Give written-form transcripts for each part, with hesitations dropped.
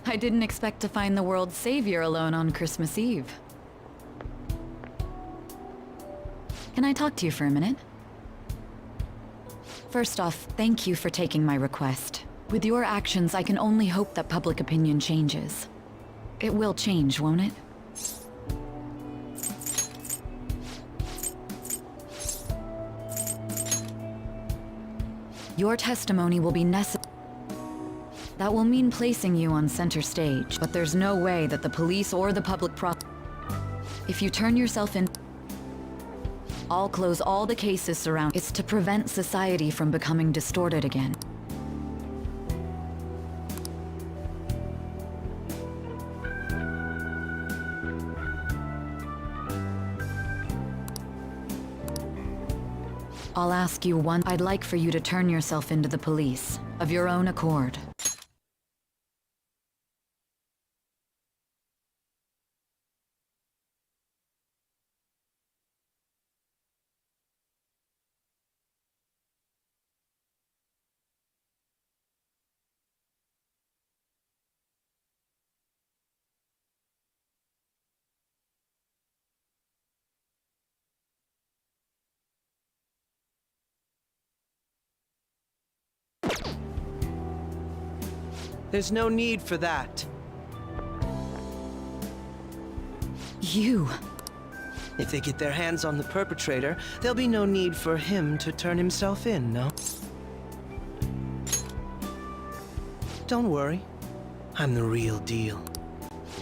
I didn't expect to find the world's savior alone on Christmas Eve. Can I talk to you for a minute? First off, thank you for taking my request. With your actions, I can only hope that public opinion changes. It will change, won't it? Your testimony will be necessary. That will mean placing you on center stage, but there's no way that the police or the public If you turn yourself in, I'll close all the cases surrounding. It's to prevent society from becoming distorted again. I'll ask you one. I'd like for you to turn yourself into the police, of your own accord. There's no need for that. You. If they get their hands on the perpetrator, there'll be no need for him to turn himself in, no? Don't worry. I'm the real deal.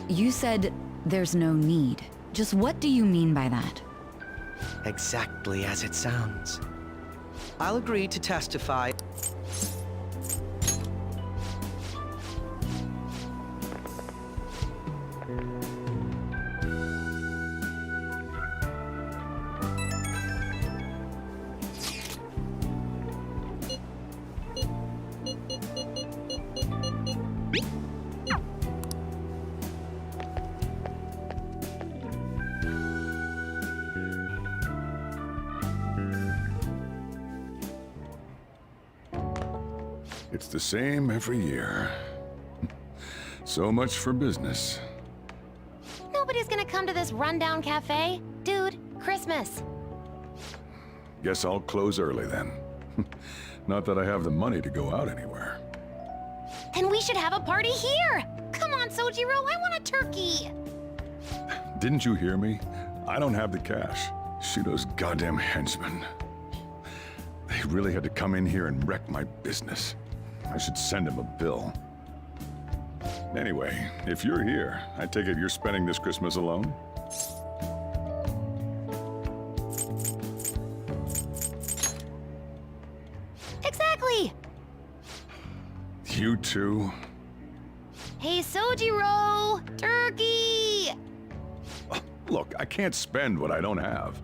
You said there's no need. Just what do you mean by that? Exactly as it sounds. I'll agree to testify. It's the same every year. So much for business. Nobody's gonna come to this rundown cafe. Dude, Christmas. Guess I'll close early then. Not that I have the money to go out anywhere. Then we should have a party here! Come on, Sojiro, I want a turkey! Didn't you hear me? I don't have the cash. Shoot those goddamn henchmen. They really had to come in here and wreck my business. I should send him a bill. Anyway, if you're here, I take it you're spending this Christmas alone? Exactly! You too? Hey, Sojiro! Turkey! Look, I can't spend what I don't have.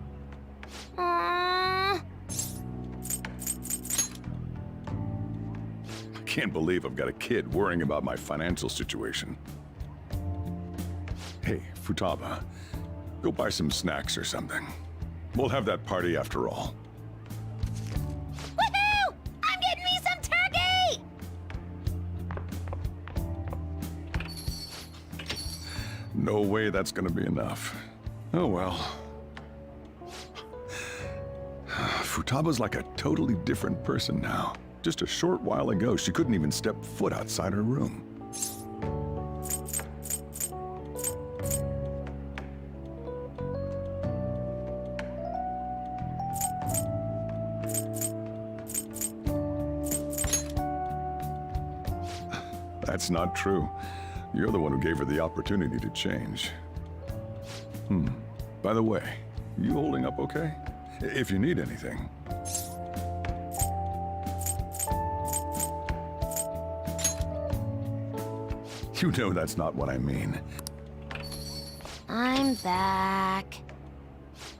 I can't believe I've got a kid worrying about my financial situation. Hey, Futaba, go buy some snacks or something. We'll have that party after all. Woohoo! I'm getting me some turkey! No way that's gonna be enough. Oh well. Futaba's like a totally different person now. Just a short while ago, she couldn't even step foot outside her room. That's not true. You're the one who gave her the opportunity to change. By the way, you holding up okay? If you need anything. You know that's not what I mean. I'm back.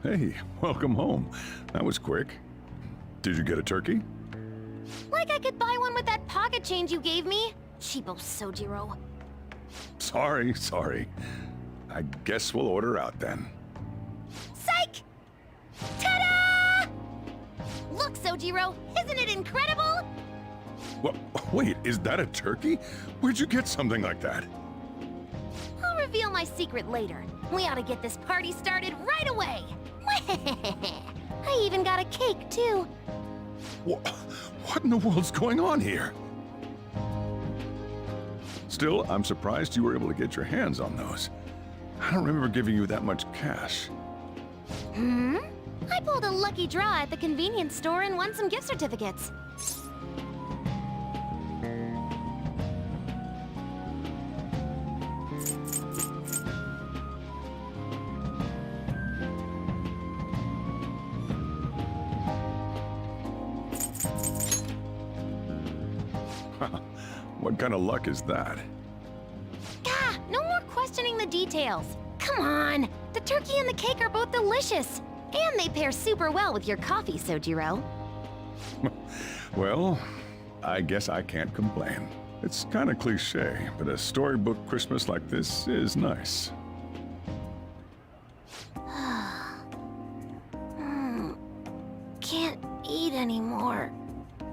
Hey, welcome home. That was quick. Did you get a turkey? Like I could buy one with that pocket change you gave me. Cheapo Sojiro. Sorry. I guess we'll order out then. Psych! Ta-da! Look, Sojiro, isn't it incredible? Wait, is that a turkey? Where'd you get something like that? reveal my secret later. We ought to get this party started right away. I even got a cake, too. What in the world's going on here? Still, I'm surprised you were able to get your hands on those. I don't remember giving you that much cash. I pulled a lucky draw at the convenience store and won some gift certificates. What kind of luck is that? Ah, no more questioning the details. Come on! The turkey and the cake are both delicious. And they pair super well with your coffee, Sojiro. Well, I guess I can't complain. It's kind of cliche, but a storybook Christmas like this is nice. Can't eat anymore,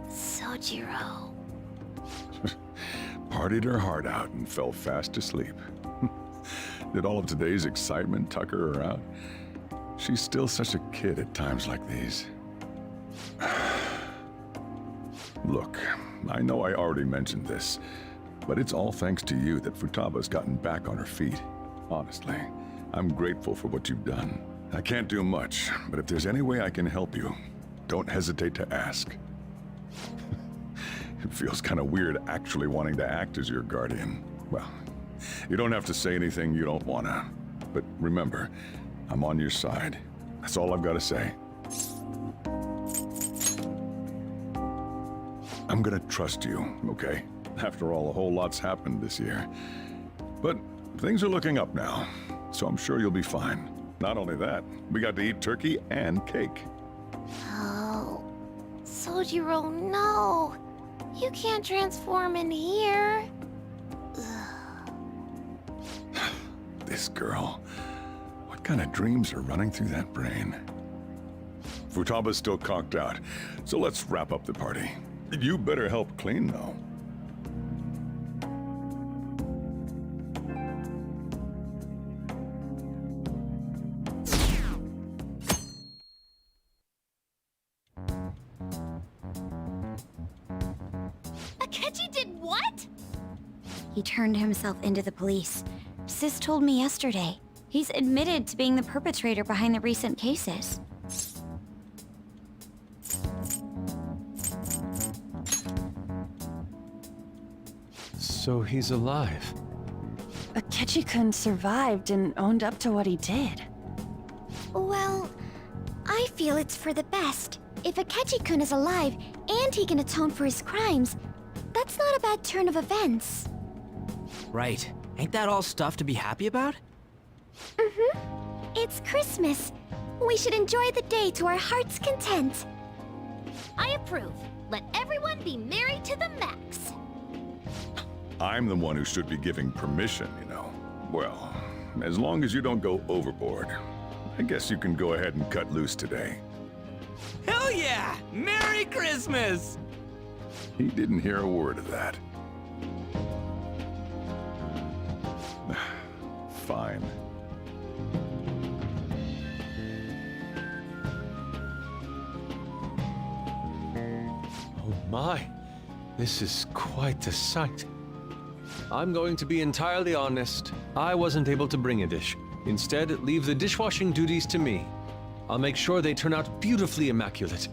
Sojiro. Partied her heart out and fell fast asleep. Did all of today's excitement tucker her out? She's still such a kid at times like these. Look, I know I already mentioned this, but it's all thanks to you that Futaba's gotten back on her feet. Honestly, I'm grateful for what you've done. I can't do much, but if there's any way I can help you, don't hesitate to ask. It feels kind of weird actually wanting to act as your guardian. Well, you don't have to say anything you don't wanna. But remember, I'm on your side. That's all I've got to say. I'm gonna trust you, okay? After all, a whole lot's happened this year. But things are looking up now, so I'm sure you'll be fine. Not only that, we got to eat turkey and cake. Oh, Sojiro, no. You can't transform in here. This girl. What kind of dreams are running through that brain? Futaba's still conked out, so let's wrap up the party. You better help clean, though. Akechi did what? He turned himself into the police. Sis told me yesterday. He's admitted to being the perpetrator behind the recent cases. So he's alive. Akechi-kun survived and owned up to what he did. Well, I feel it's for the best. If Akechi-kun is alive and he can atone for his crimes, that's not a bad turn of events. Right. Ain't that all stuff to be happy about? It's Christmas. We should enjoy the day to our heart's content. I approve. Let everyone be merry to the max. I'm the one who should be giving permission, you know. Well, as long as you don't go overboard, I guess you can go ahead and cut loose today. Hell yeah! Merry Christmas! He didn't hear a word of that. Fine. Oh my, this is quite a sight. I'm going to be entirely honest. I wasn't able to bring a dish. Instead, leave the dishwashing duties to me. I'll make sure they turn out beautifully immaculate.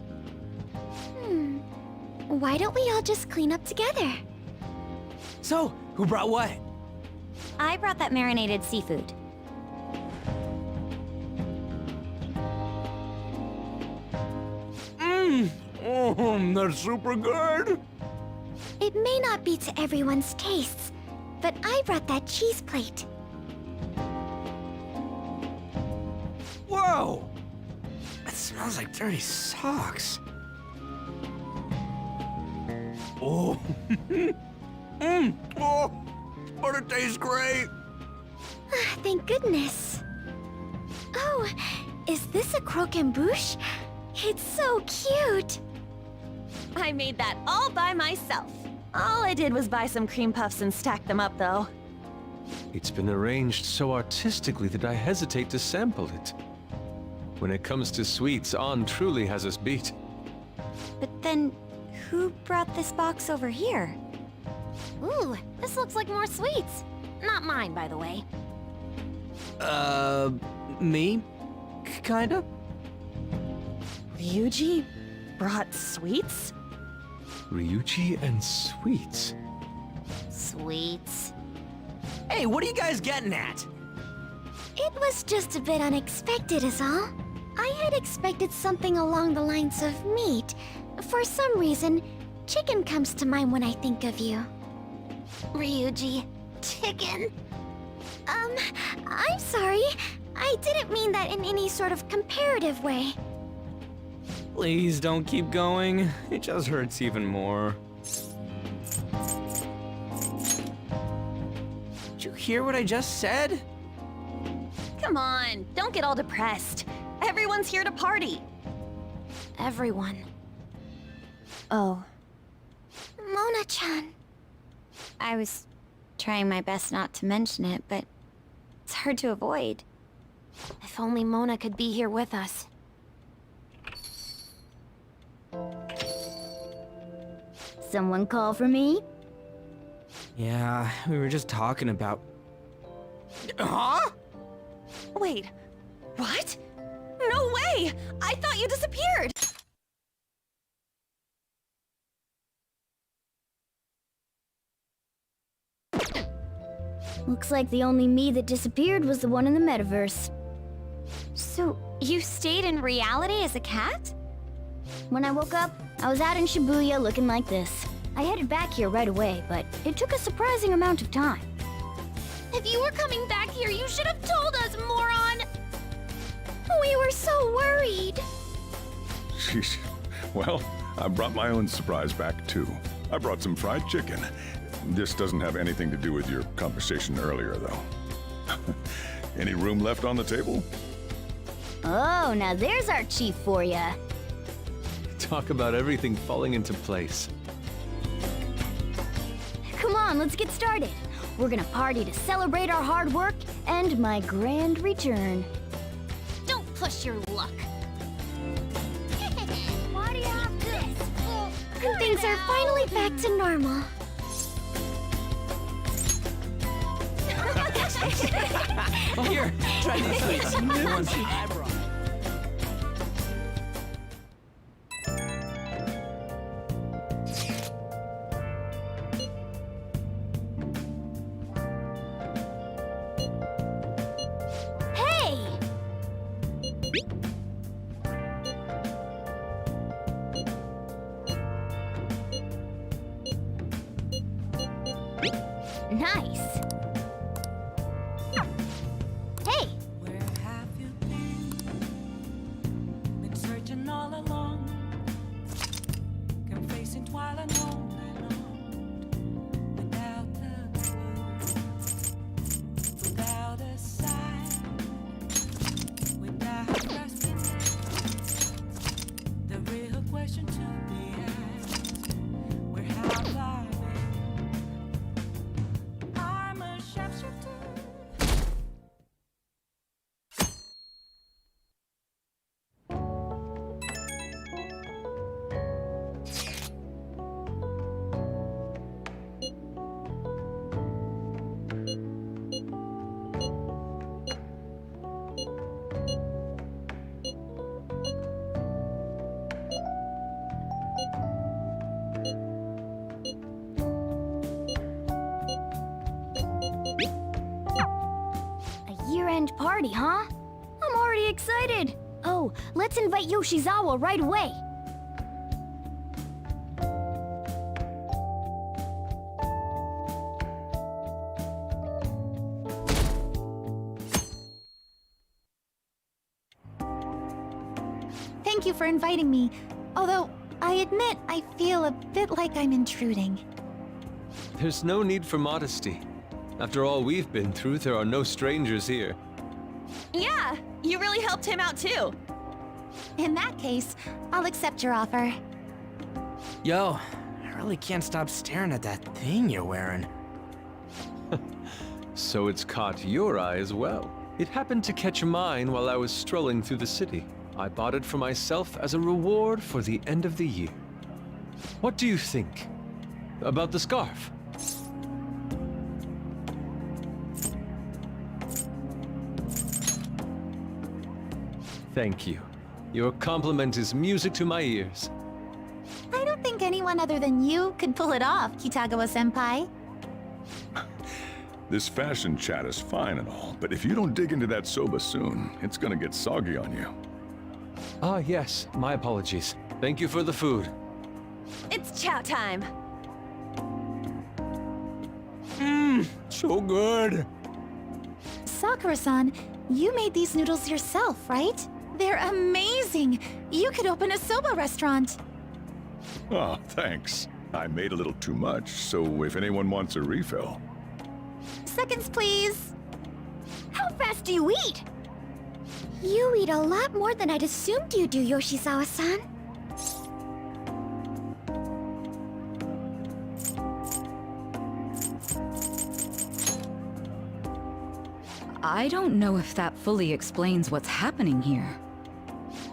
Why don't we all just clean up together? So, who brought what? I brought that marinated seafood. That's super good! It may not be to everyone's tastes, but I brought that cheese plate. Whoa! That smells like dirty socks. Oh! Oh! But it tastes great! Thank goodness. Oh, is this a croquembouche? It's so cute. I made that all by myself. All I did was buy some cream puffs and stack them up, though. It's been arranged so artistically that I hesitate to sample it. When it comes to sweets, On truly has us beat. But then, who brought this box over here? Ooh, this looks like more sweets. Not mine, by the way. Me? Kinda? Ryuji brought sweets? Ryuji and sweets. Sweets. Hey, what are you guys getting at? It was just a bit unexpected is all. I had expected something along the lines of meat. For some reason, chicken comes to mind when I think of you. Ryuji. Chicken. I'm sorry. I didn't mean that in any sort of comparative way. Please don't keep going. It just hurts even more. Did you hear what I just said? Come on, don't get all depressed. Everyone's here to party. Everyone. Oh, Mona-chan. I was trying my best not to mention it, but it's hard to avoid. If only Mona could be here with us. Someone call for me? Yeah, we were just talking about... Huh? wait. What? No way! I thought you disappeared! Looks like the only me that disappeared was the one in the metaverse. So, you stayed in reality as a cat? When I woke up, I was out in Shibuya looking like this. I headed back here right away, but it took a surprising amount of time. If you were coming back here, you should have told us, moron! We were so worried. Sheesh. Well, I brought my own surprise back, too. I brought some fried chicken. This doesn't have anything to do with your conversation earlier, though. Any room left on the table? Oh, now there's our chief for ya. Talk about everything falling into place. Come on, let's get started. We're gonna party to celebrate our hard work and my grand return. Don't push your luck. Party after this. And things are finally back to normal. Oh, here, try these sweets. The ones I brought. Hey! Nice. Hey! Where have you been? Been searching all along, confessing while alone without the clue, without a sign, without trusting. The real question to be asked: where have I been? I'm a sharpshooter. A year-end party, huh? I'm already excited. Oh, let's invite Yoshizawa right away. Thank you for inviting me. Although, I admit I feel a bit like I'm intruding. There's no need for modesty. After all we've been through, there are no strangers here. Yeah, you really helped him out too. In that case, I'll accept your offer. Yo, I really can't stop staring at that thing you're wearing. So it's caught your eye as well. It happened to catch mine while I was strolling through the city. I bought it for myself as a reward for the end of the year. What do you think about the scarf? Thank you. Your compliment is music to my ears. I don't think anyone other than you could pull it off, Kitagawa-senpai. This fashion chat is fine and all, but if you don't dig into that soba soon, it's gonna get soggy on you. Ah, yes. My apologies. Thank you for the food. It's chow time. So good. Sakura-san, you made these noodles yourself, right? They're amazing! You could open a soba restaurant. Oh, thanks. I made a little too much, so if anyone wants a refill. Seconds, please. How fast do you eat? You eat a lot more than I'd assumed you do, Yoshizawa-san. I don't know if that fully explains what's happening here.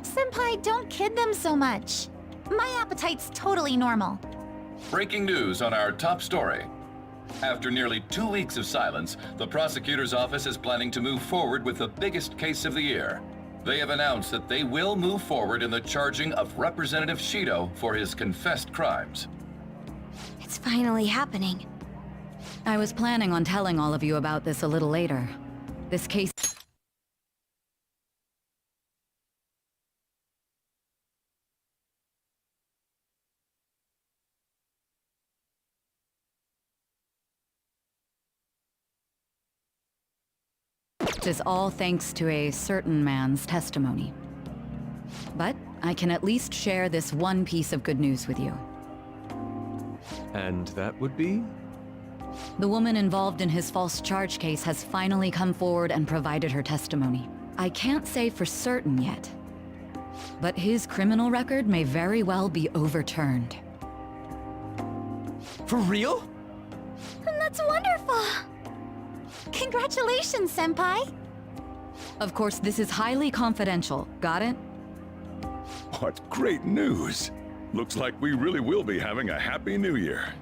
Senpai, don't kid them so much. My appetite's totally normal. Breaking news on our top story. After nearly 2 weeks of silence, the prosecutor's office is planning to move forward with the biggest case of the year. They have announced that they will move forward in the charging of Representative Shido for his confessed crimes. It's finally happening. I was planning on telling all of you about this a little later. This case is all thanks to a certain man's testimony. But I can at least share this one piece of good news with you. And that would be? The woman involved in his false charge case has finally come forward and provided her testimony. I can't say for certain yet, but his criminal record may very well be overturned. For real? That's wonderful! Congratulations, Senpai! Of course, this is highly confidential. Got it? What great news! Looks like we really will be having a happy new year.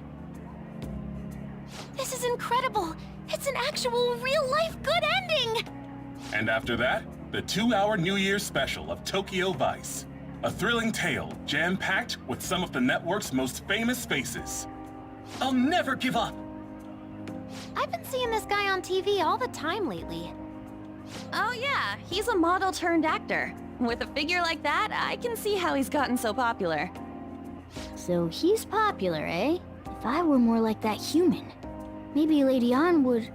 This is incredible! It's an actual real-life good ending! And after that, the 2-hour New Year's special of Tokyo Vice. A thrilling tale, jam-packed with some of the network's most famous faces. I'll never give up! I've been seeing this guy on TV all the time lately. Oh yeah, he's a model turned actor. With a figure like that, I can see how he's gotten so popular. So he's popular, eh? If I were more like that human, maybe Lady Ann would...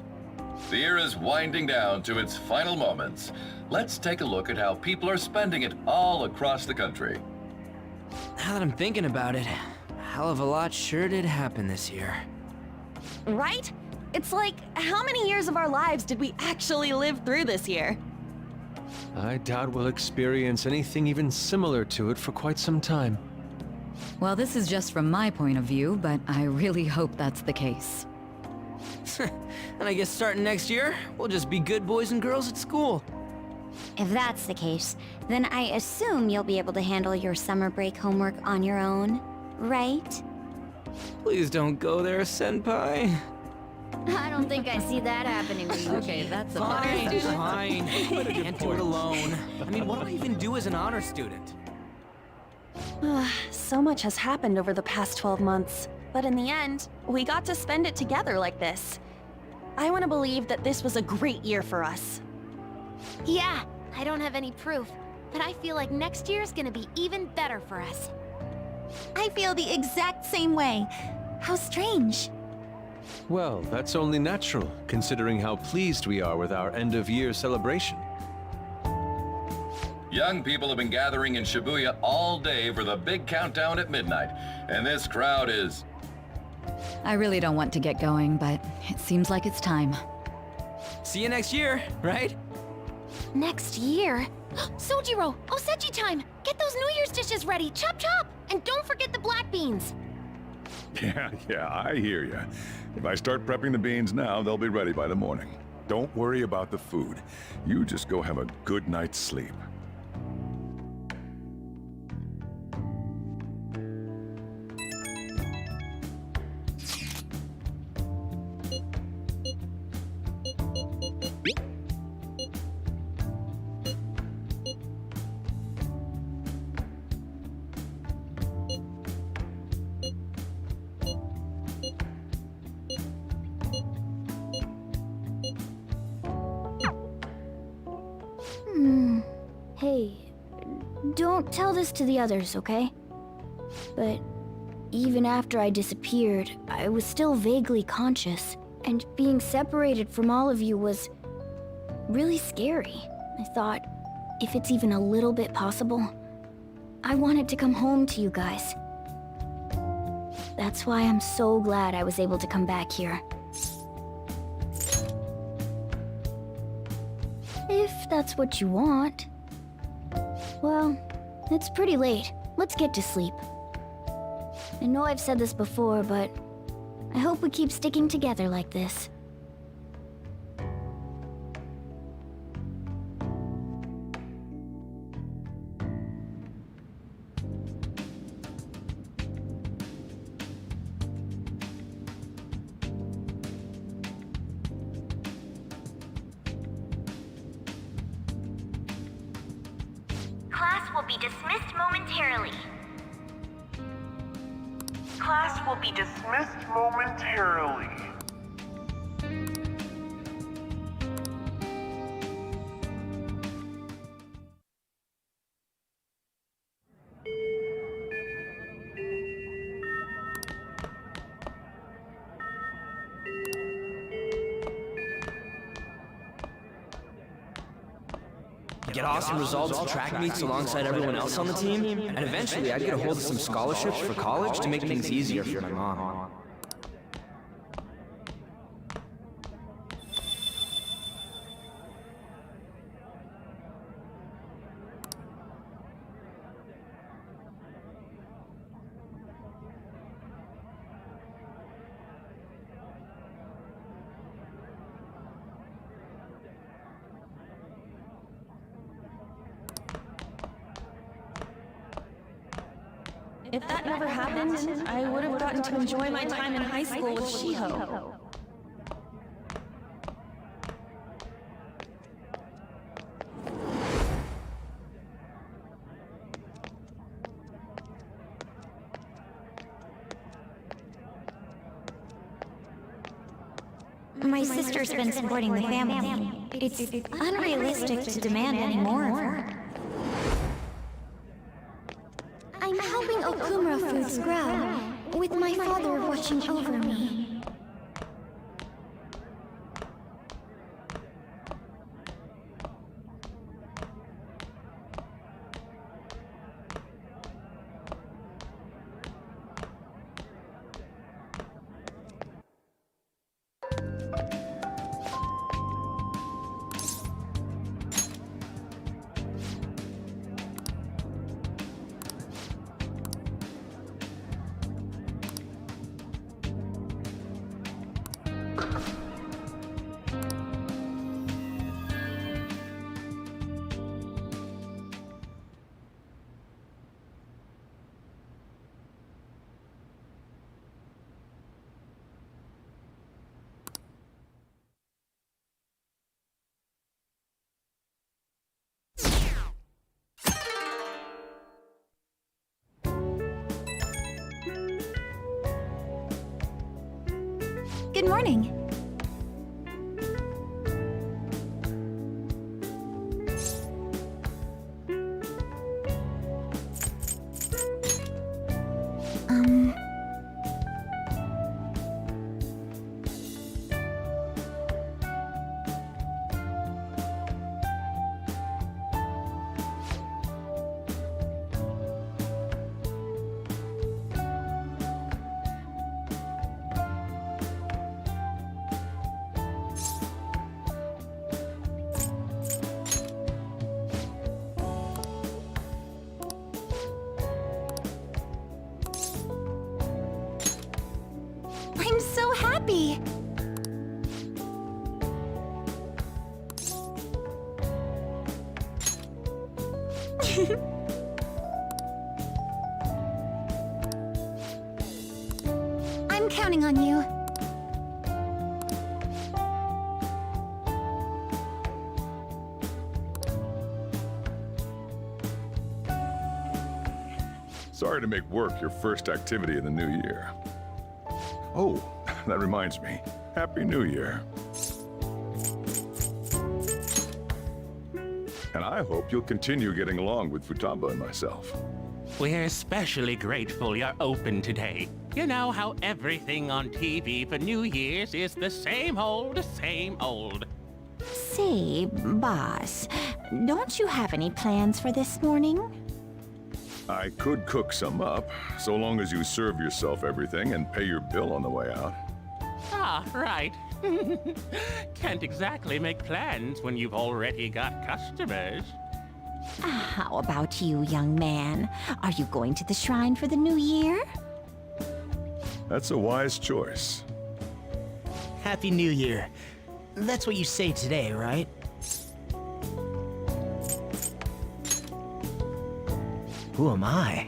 The year is winding down to its final moments. Let's take a look at how people are spending it all across the country. Now that I'm thinking about it, a hell of a lot sure did happen this year. Right? It's like, how many years of our lives did we actually live through this year? I doubt we'll experience anything even similar to it for quite some time. Well, this is just from my point of view, but I really hope that's the case. And I guess starting next year, we'll just be good boys and girls at school. If that's the case, then I assume you'll be able to handle your summer break homework on your own, right? Please don't go there, Senpai. I don't think I see that happening with you. Okay, that's a Fine, fine. Can't do it alone. I mean, what do I even do as an honor student? So much has happened over the past 12 months, but in the end, we got to spend it together like this. I want to believe that this was a great year for us. Yeah, I don't have any proof, but I feel like next year's gonna be even better for us. I feel the exact same way. How strange. Well, that's only natural, considering how pleased we are with our end-of-year celebration. Young people have been gathering in Shibuya all day for the big countdown at midnight, and this crowd is... I really don't want to get going, but it seems like it's time. See you next year, right? Next year? Sojiro, Osechi time! Get those New Year's dishes ready, chop chop! And don't forget the black beans! Yeah, I hear ya. If I start prepping the beans now, they'll be ready by the morning. Don't worry about the food. You just go have a good night's sleep. Hey, don't tell this to the others, okay? But even after I disappeared, I was still vaguely conscious, and being separated from all of you was really scary. I thought, if it's even a little bit possible, I wanted to come home to you guys. That's why I'm so glad I was able to come back here. If that's what you want. Well, it's pretty late. Let's get to sleep. I know I've said this before, but I hope we keep sticking together like this. Class will be dismissed momentarily. Class will be dismissed momentarily. Get awesome results at track meets alongside everyone else on the team, and eventually I'd get a hold of some scholarships for college to make things easier for my mom. If that never happened, I would have gotten to enjoy my time in high school with Shiho. My sister's been supporting the family. It's unrealistic to demand any more of her. I'm helping Okumura Foods grow, with my father watching over me. Good morning. I'm so happy! I'm counting on you. Sorry to make work your first activity in the new year. Oh, that reminds me. Happy New Year. And I hope you'll continue getting along with Futaba and myself. We're especially grateful you're open today. You know how everything on TV for New Year's is the same old, same old. Say, boss, don't you have any plans for this morning? I could cook some up, so long as you serve yourself everything and pay your bill on the way out. Ah, right. Can't exactly make plans when you've already got customers. How about you, young man? Are you going to the shrine for the new year? That's a wise choice. Happy New Year. That's what you say today, right? Who am I?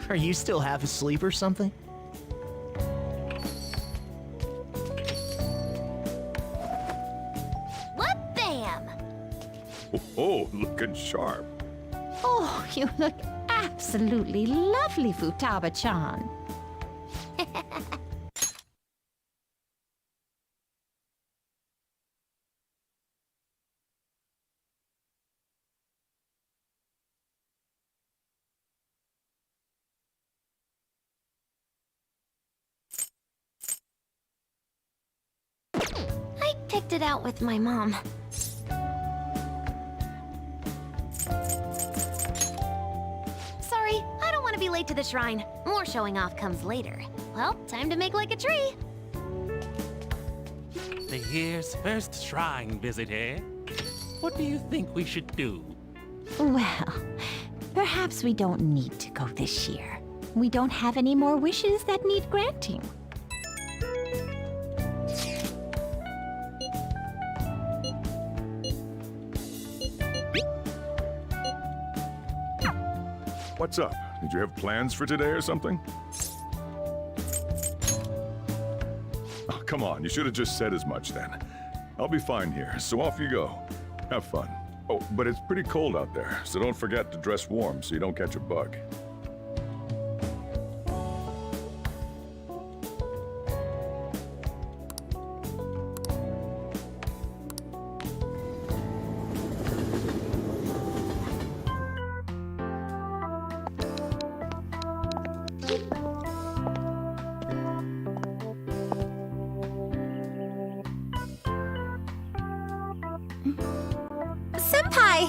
Are you still half asleep or something? What bam! Oh, looking sharp. Oh, you look absolutely lovely, Futaba-chan. I picked it out with my mom. Sorry, I don't want to be late to the shrine. More showing off comes later. Well, time to make like a tree. The year's first shrine visit, eh? What do you think we should do? Well, perhaps we don't need to go this year. We don't have any more wishes that need granting. What's up? Did you have plans for today or something? Oh, come on, you should have just said as much then. I'll be fine here, so off you go. Have fun. Oh, but it's pretty cold out there, so don't forget to dress warm so you don't catch a bug. Senpai!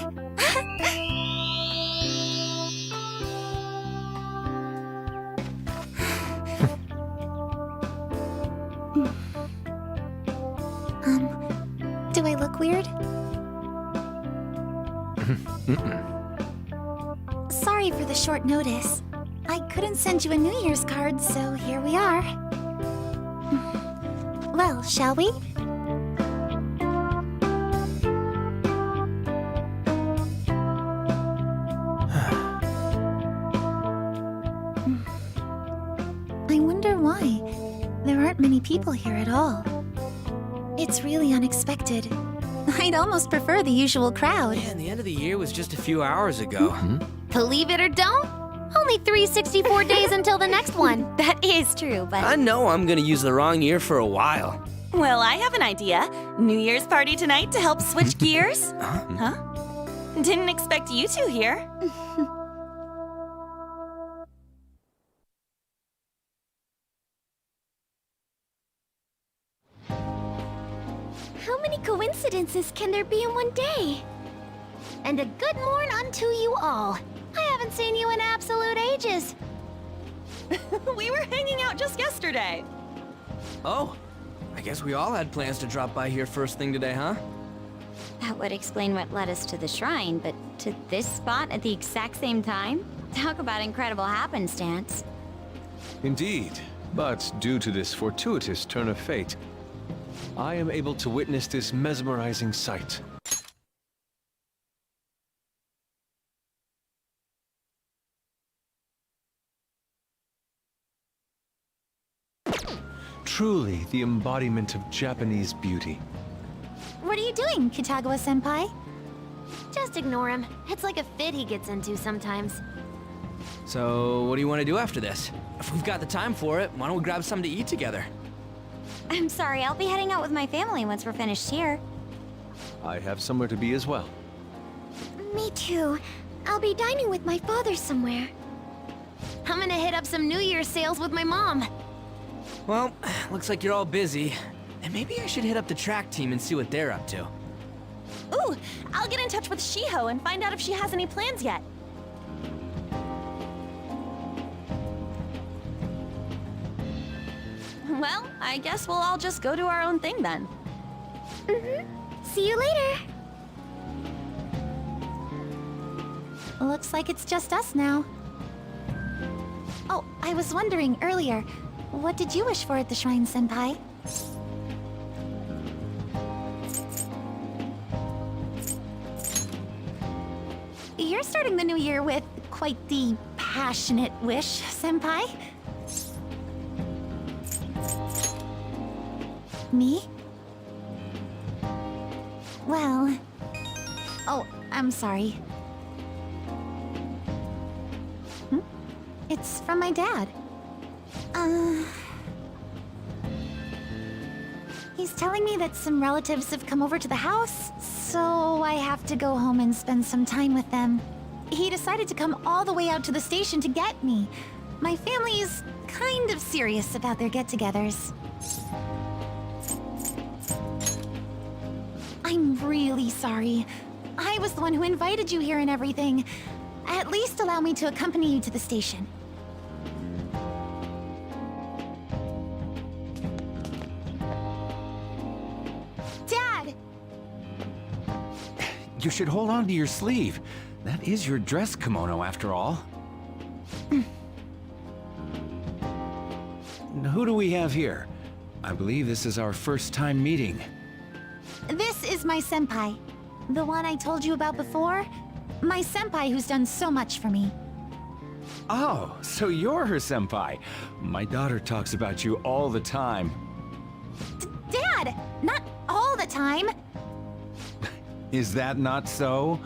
Do I look weird? Sorry for the short notice. I couldn't send you a New Year's card, so here we are. Well, shall we? I wonder why. There aren't many people here at all. It's really unexpected. I'd almost prefer the usual crowd. Man, the end of the year was just a few hours ago. Believe it or don't, only 364 days until the next one. That is true, but... I know I'm gonna use the wrong year for a while. Well, I have an idea. New Year's party tonight to help switch gears? Huh? Didn't expect you two here. How many coincidences can there be in one day? And a good morn unto you all. I haven't seen you in absolute ages. We were hanging out just yesterday. Oh, I guess we all had plans to drop by here first thing today, huh? That would explain what led us to the shrine, but to this spot at the exact same time? Talk about incredible happenstance. Indeed. But due to this fortuitous turn of fate, I am able to witness this mesmerizing sight. Truly the embodiment of Japanese beauty. What are you doing, Kitagawa-senpai? Just ignore him. It's like a fit he gets into sometimes. So, what do you want to do after this? If we've got the time for it, why don't we grab something to eat together? I'm sorry, I'll be heading out with my family once we're finished here. I have somewhere to be as well. Me too. I'll be dining with my father somewhere. I'm gonna hit up some New Year's sales with my mom. Well, looks like you're all busy. And maybe I should hit up the track team and see what they're up to. Ooh, I'll get in touch with Shiho and find out if she has any plans yet. Well, I guess we'll all just go do our own thing then. See you later. Looks like it's just us now. Oh, I was wondering earlier, what did you wish for at the shrine, Senpai? You're starting the new year with quite the passionate wish, Senpai. Me? Well... Oh, I'm sorry. It's from my dad. He's telling me that some relatives have come over to the house, so I have to go home and spend some time with them. He decided to come all the way out to the station to get me. My family is kind of serious about their get-togethers. I'm really sorry. I was the one who invited you here and everything. At least allow me to accompany you to the station. Dad! You should hold on to your sleeve. That is your dress kimono, after all. Who do we have here? I believe this is our first time meeting. This is my senpai. The one I told you about before. My senpai who's done so much for me. Oh, so you're her senpai. My daughter talks about you all the time. Dad! Not all the time! Is that not so?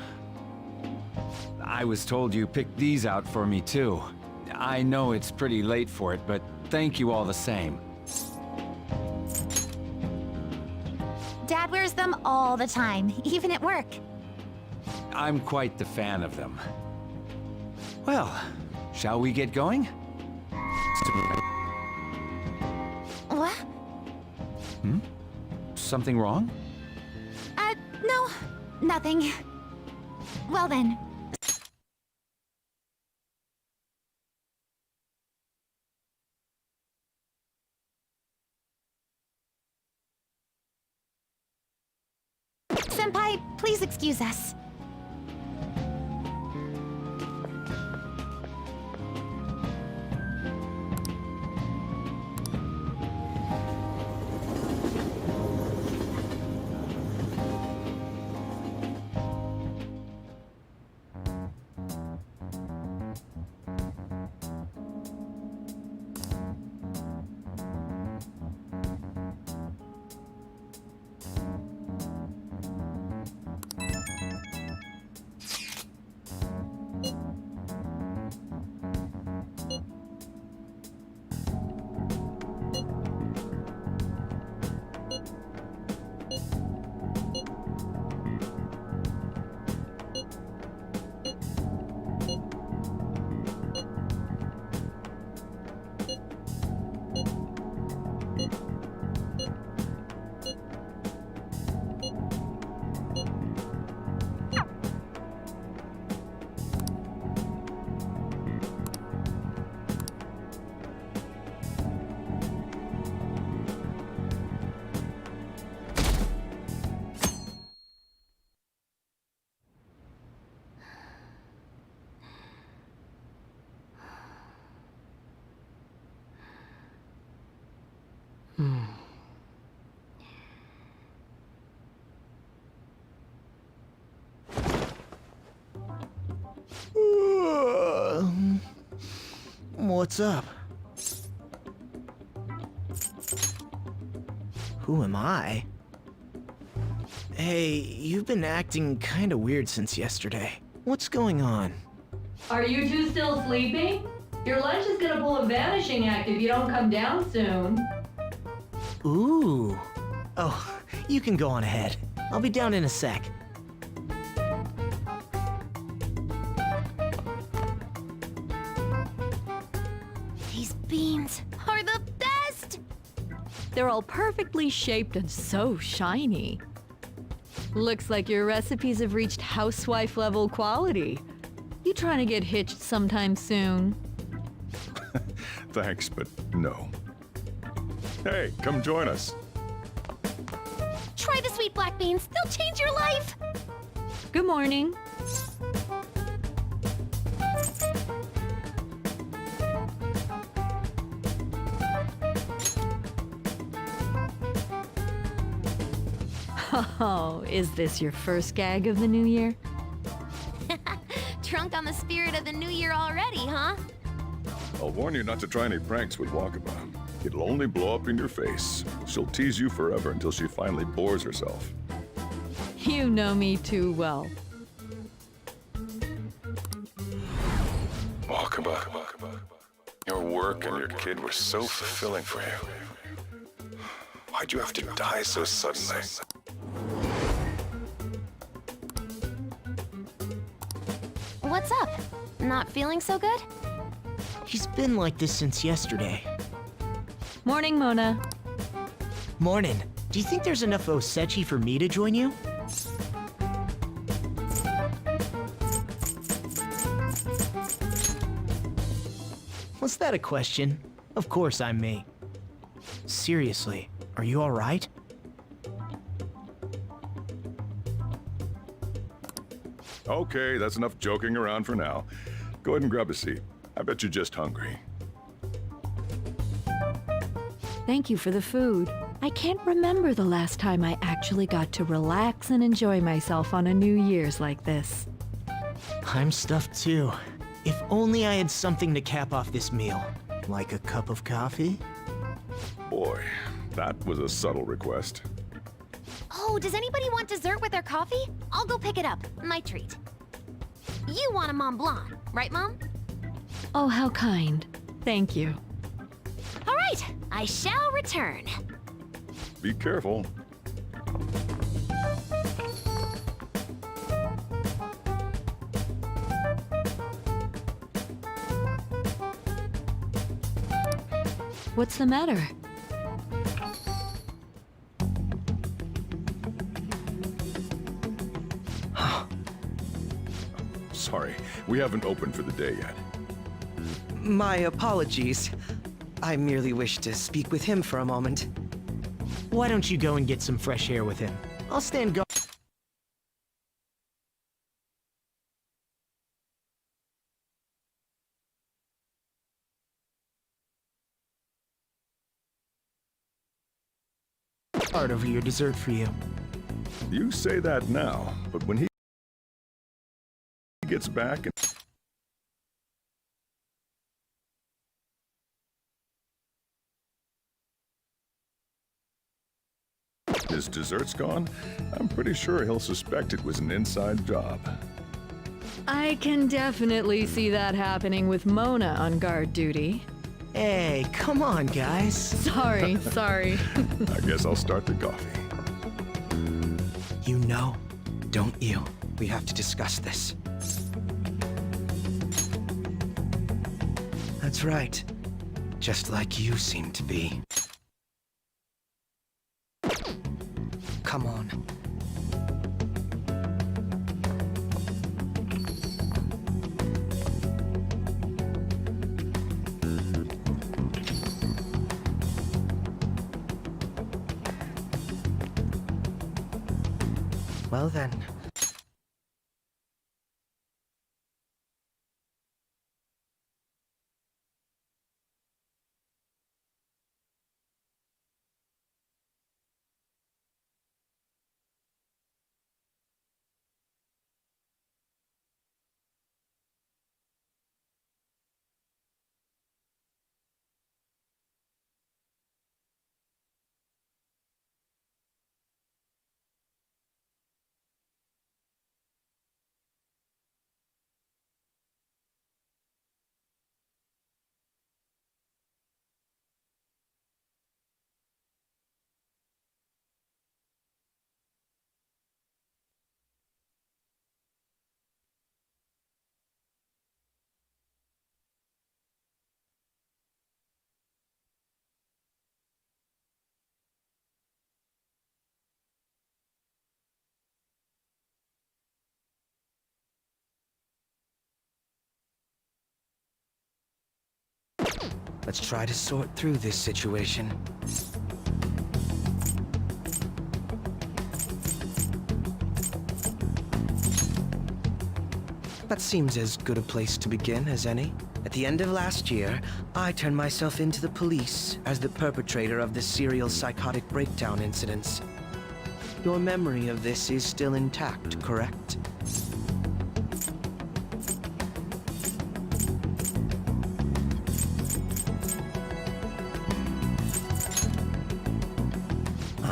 I was told you picked these out for me too. I know it's pretty late for it, but thank you all the same. Dad wears them all the time, even at work. I'm quite the fan of them. Well, shall we get going? What? Something wrong? No, nothing. Well then. Senpai, please excuse us. What's up? Who am I? Hey, you've been acting kinda weird since yesterday. What's going on? Are you two still sleeping? Your lunch is gonna pull a vanishing act if you don't come down soon. Ooh. Oh, you can go on ahead. I'll be down in a sec. These beans are the best! They're all perfectly shaped and so shiny. Looks like your recipes have reached housewife level quality. You trying to get hitched sometime soon? Thanks, but no. Hey, come join us. Try the sweet black beans, they'll change your life! Good morning. Oh, is this your first gag of the new year? Drunk on the spirit of the new year already, huh? I'll warn you not to try any pranks with Walkabout. It'll only blow up in your face. She'll tease you forever until she finally bores herself. You know me too well. Walkabout, your work and your kid were so fulfilling for you. Why'd you have to die so suddenly? What's up? Not feeling so good? He's been like this since yesterday. Morning, Mona. Morning. Do you think there's enough Osechi for me to join you? Was that a question? Of course I'm me. Seriously, are you alright? Okay, that's enough joking around for now. Go ahead and grab a seat. I bet you're just hungry. Thank you for the food. I can't remember the last time I actually got to relax and enjoy myself on a New Year's like this. I'm stuffed too. If only I had something to cap off this meal. Like a cup of coffee? Boy, that was a subtle request. Oh, does anybody want dessert with their coffee? I'll go pick it up. My treat. You want a Mont Blanc, right, Mom? Oh, how kind. Thank you. All right, I shall return. Be careful. What's the matter? Sorry, we haven't opened for the day yet. My apologies. I merely wish to speak with him for a moment. Why don't you go and get some fresh air with him? I'll stand guard. Over your dessert for you. You say that now, but when he gets back and his dessert's gone, I'm pretty sure he'll suspect it was an inside job. I can definitely see that happening with Mona on guard duty. Hey, come on, guys. Sorry. I guess I'll start the coffee. You know, don't you? We have to discuss this. That's right. Just like you seem to be. Come on. Well then. Let's try to sort through this situation. That seems as good a place to begin as any. At the end of last year, I turned myself into the police as the perpetrator of the serial psychotic breakdown incidents. Your memory of this is still intact, correct?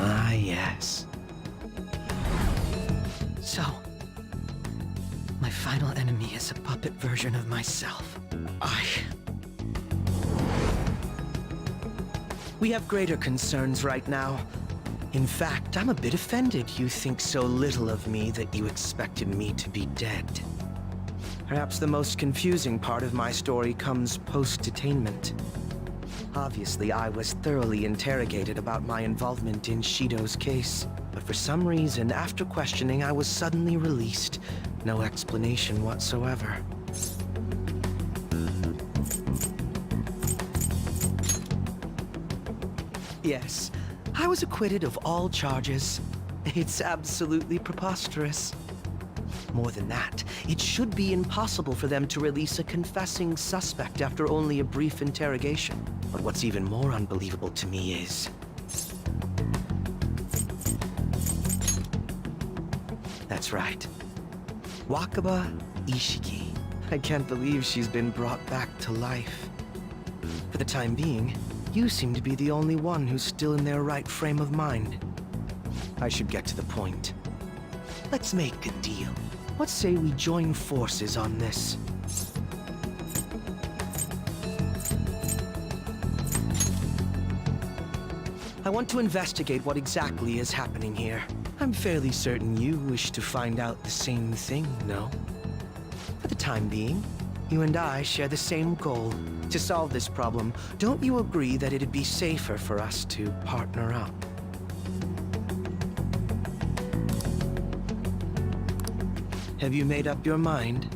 Ah, yes. So, my final enemy is a puppet version of myself. We have greater concerns right now. In fact, I'm a bit offended you think so little of me that you expected me to be dead. Perhaps the most confusing part of my story comes post-detainment. Obviously, I was thoroughly interrogated about my involvement in Shido's case, but for some reason, after questioning, I was suddenly released. No explanation whatsoever. Yes, I was acquitted of all charges. It's absolutely preposterous. More than that, it should be impossible for them to release a confessing suspect after only a brief interrogation. But what's even more unbelievable to me is... That's right. Wakaba Ishiki. I can't believe she's been brought back to life. For the time being, you seem to be the only one who's still in their right frame of mind. I should get to the point. Let's make a deal. Let's say we join forces on this. I want to investigate what exactly is happening here. I'm fairly certain you wish to find out the same thing, no? For the time being, you and I share the same goal. To solve this problem, don't you agree that it'd be safer for us to partner up? Have you made up your mind?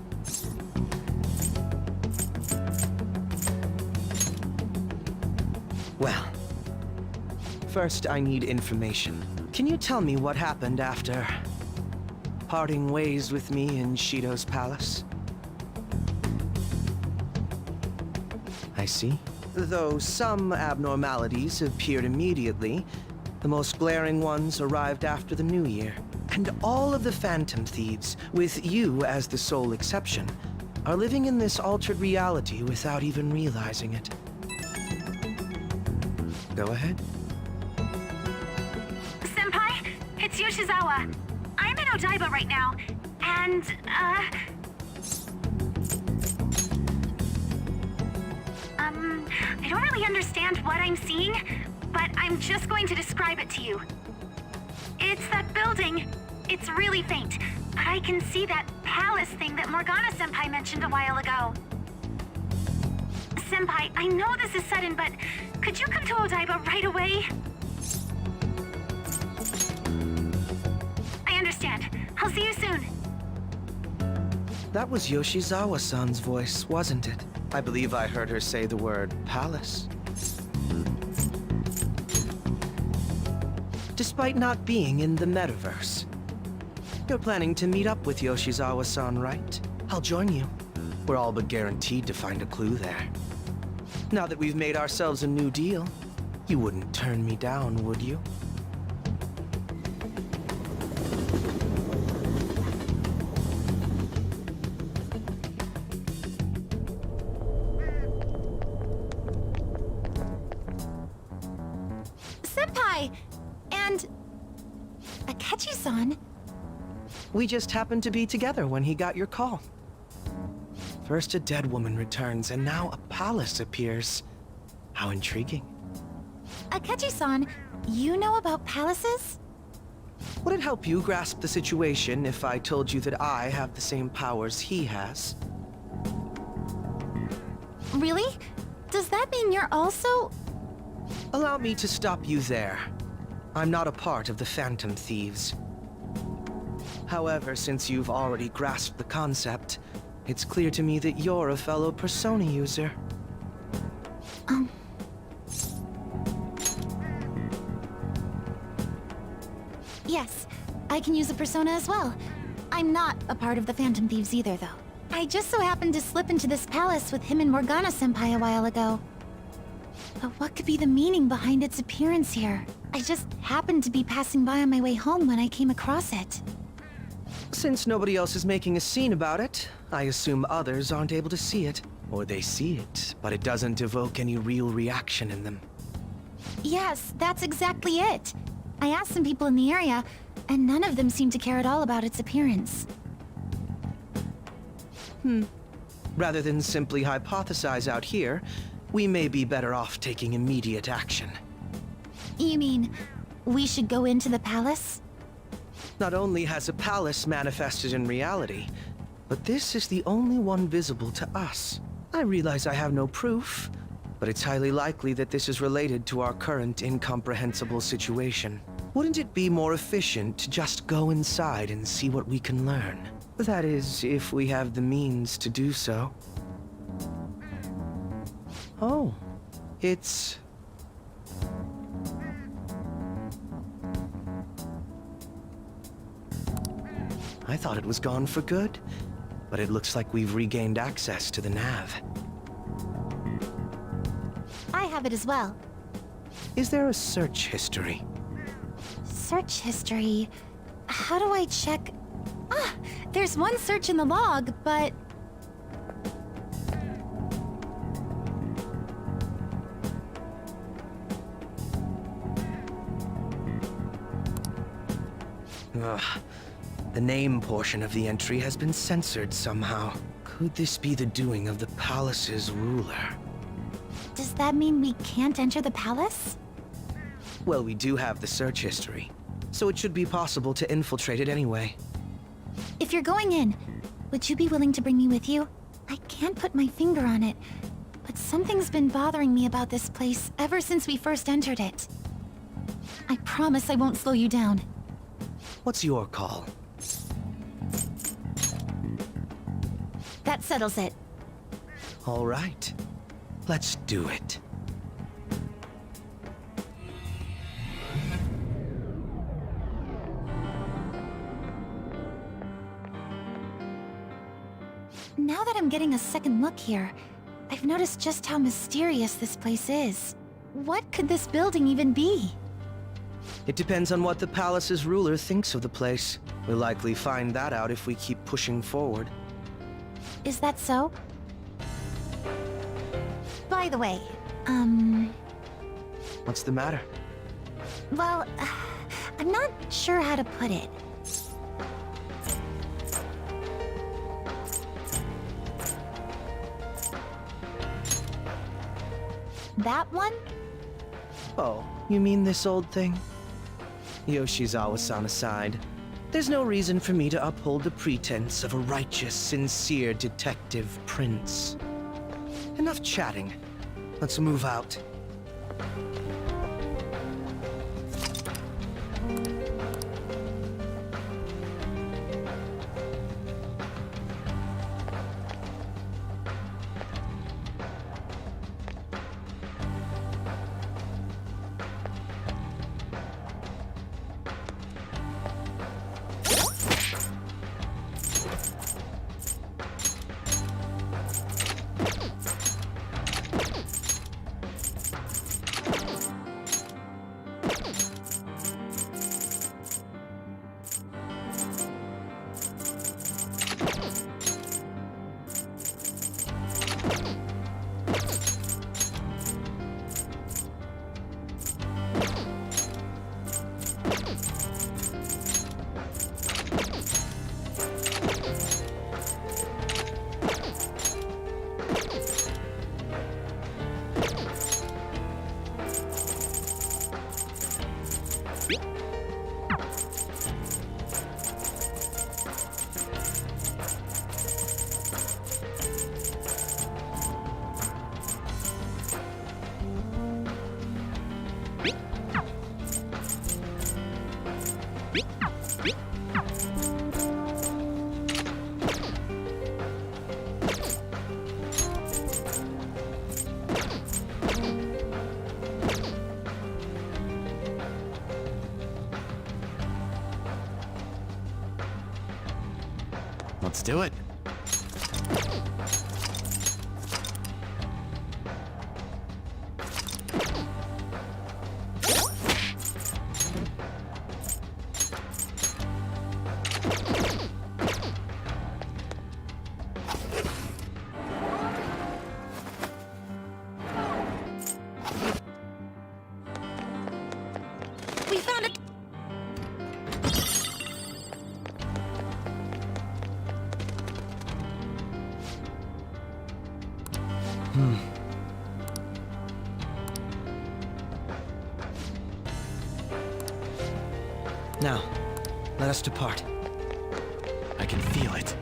Well, first I need information. Can you tell me what happened after parting ways with me in Shido's palace? I see. Though some abnormalities appeared immediately, the most glaring ones arrived after the new year. And all of the Phantom Thieves, with you as the sole exception, are living in this altered reality without even realizing it. Go ahead. Senpai, it's Yoshizawa. I'm in Odaiba right now, and, I don't really understand what I'm seeing, but I'm just going to describe it to you. It's that building. It's really faint, but I can see that palace thing that Morgana-senpai mentioned a while ago. Senpai, I know this is sudden, but could you come to Odaiba right away? I understand. I'll see you soon. That was Yoshizawa-san's voice, wasn't it? I believe I heard her say the word palace. Despite not being in the metaverse, you're planning to meet up with Yoshizawa-san, right? I'll join you. We're all but guaranteed to find a clue there. Now that we've made ourselves a new deal, you wouldn't turn me down, would you? Senpai! And... Akechi-san? We just happened to be together when he got your call. First a dead woman returns, and now a palace appears. How intriguing. Akechi-san, you know about palaces? Would it help you grasp the situation if I told you that I have the same powers he has? Really? Does that mean you're also... Allow me to stop you there. I'm not a part of the Phantom Thieves. However, since you've already grasped the concept, it's clear to me that you're a fellow Persona user. Yes, I can use a persona as well. I'm not a part of the Phantom Thieves either, though. I just so happened to slip into this palace with him and Morgana-senpai a while ago. But what could be the meaning behind its appearance here? I just happened to be passing by on my way home when I came across it. Since nobody else is making a scene about it, I assume others aren't able to see it. Or they see it, but it doesn't evoke any real reaction in them. Yes, that's exactly it. I asked some people in the area, and none of them seemed to care at all about its appearance. Rather than simply hypothesize out here, we may be better off taking immediate action. You mean, we should go into the palace? Not only has a palace manifested in reality, but this is the only one visible to us. I realize I have no proof, but it's highly likely that this is related to our current incomprehensible situation. Wouldn't it be more efficient to just go inside and see what we can learn? That is, if we have the means to do so. Oh, it's... I thought it was gone for good, but it looks like we've regained access to the nav. I have it as well. Is there a search history? Search history... How do I check... Ah! There's one search in the log, but... Ugh. The name portion of the entry has been censored somehow. Could this be the doing of the palace's ruler? Does that mean we can't enter the palace? Well, we do have the search history, so it should be possible to infiltrate it anyway. If you're going in, would you be willing to bring me with you? I can't put my finger on it, but something's been bothering me about this place ever since we first entered it. I promise I won't slow you down. What's your call? That settles it. All right. Let's do it. Now that I'm getting a second look here, I've noticed just how mysterious this place is. What could this building even be? It depends on what the palace's ruler thinks of the place. We'll likely find that out if we keep pushing forward. Is that so? By the way, What's the matter? well, I'm not sure how to put it. That one? Oh, you mean this old thing? Yoshizawa-san aside, there's no reason for me to uphold the pretense of a righteous, sincere detective prince. Enough chatting. Let's move out. Let's do it. We found it. Now, let us depart. I can feel it.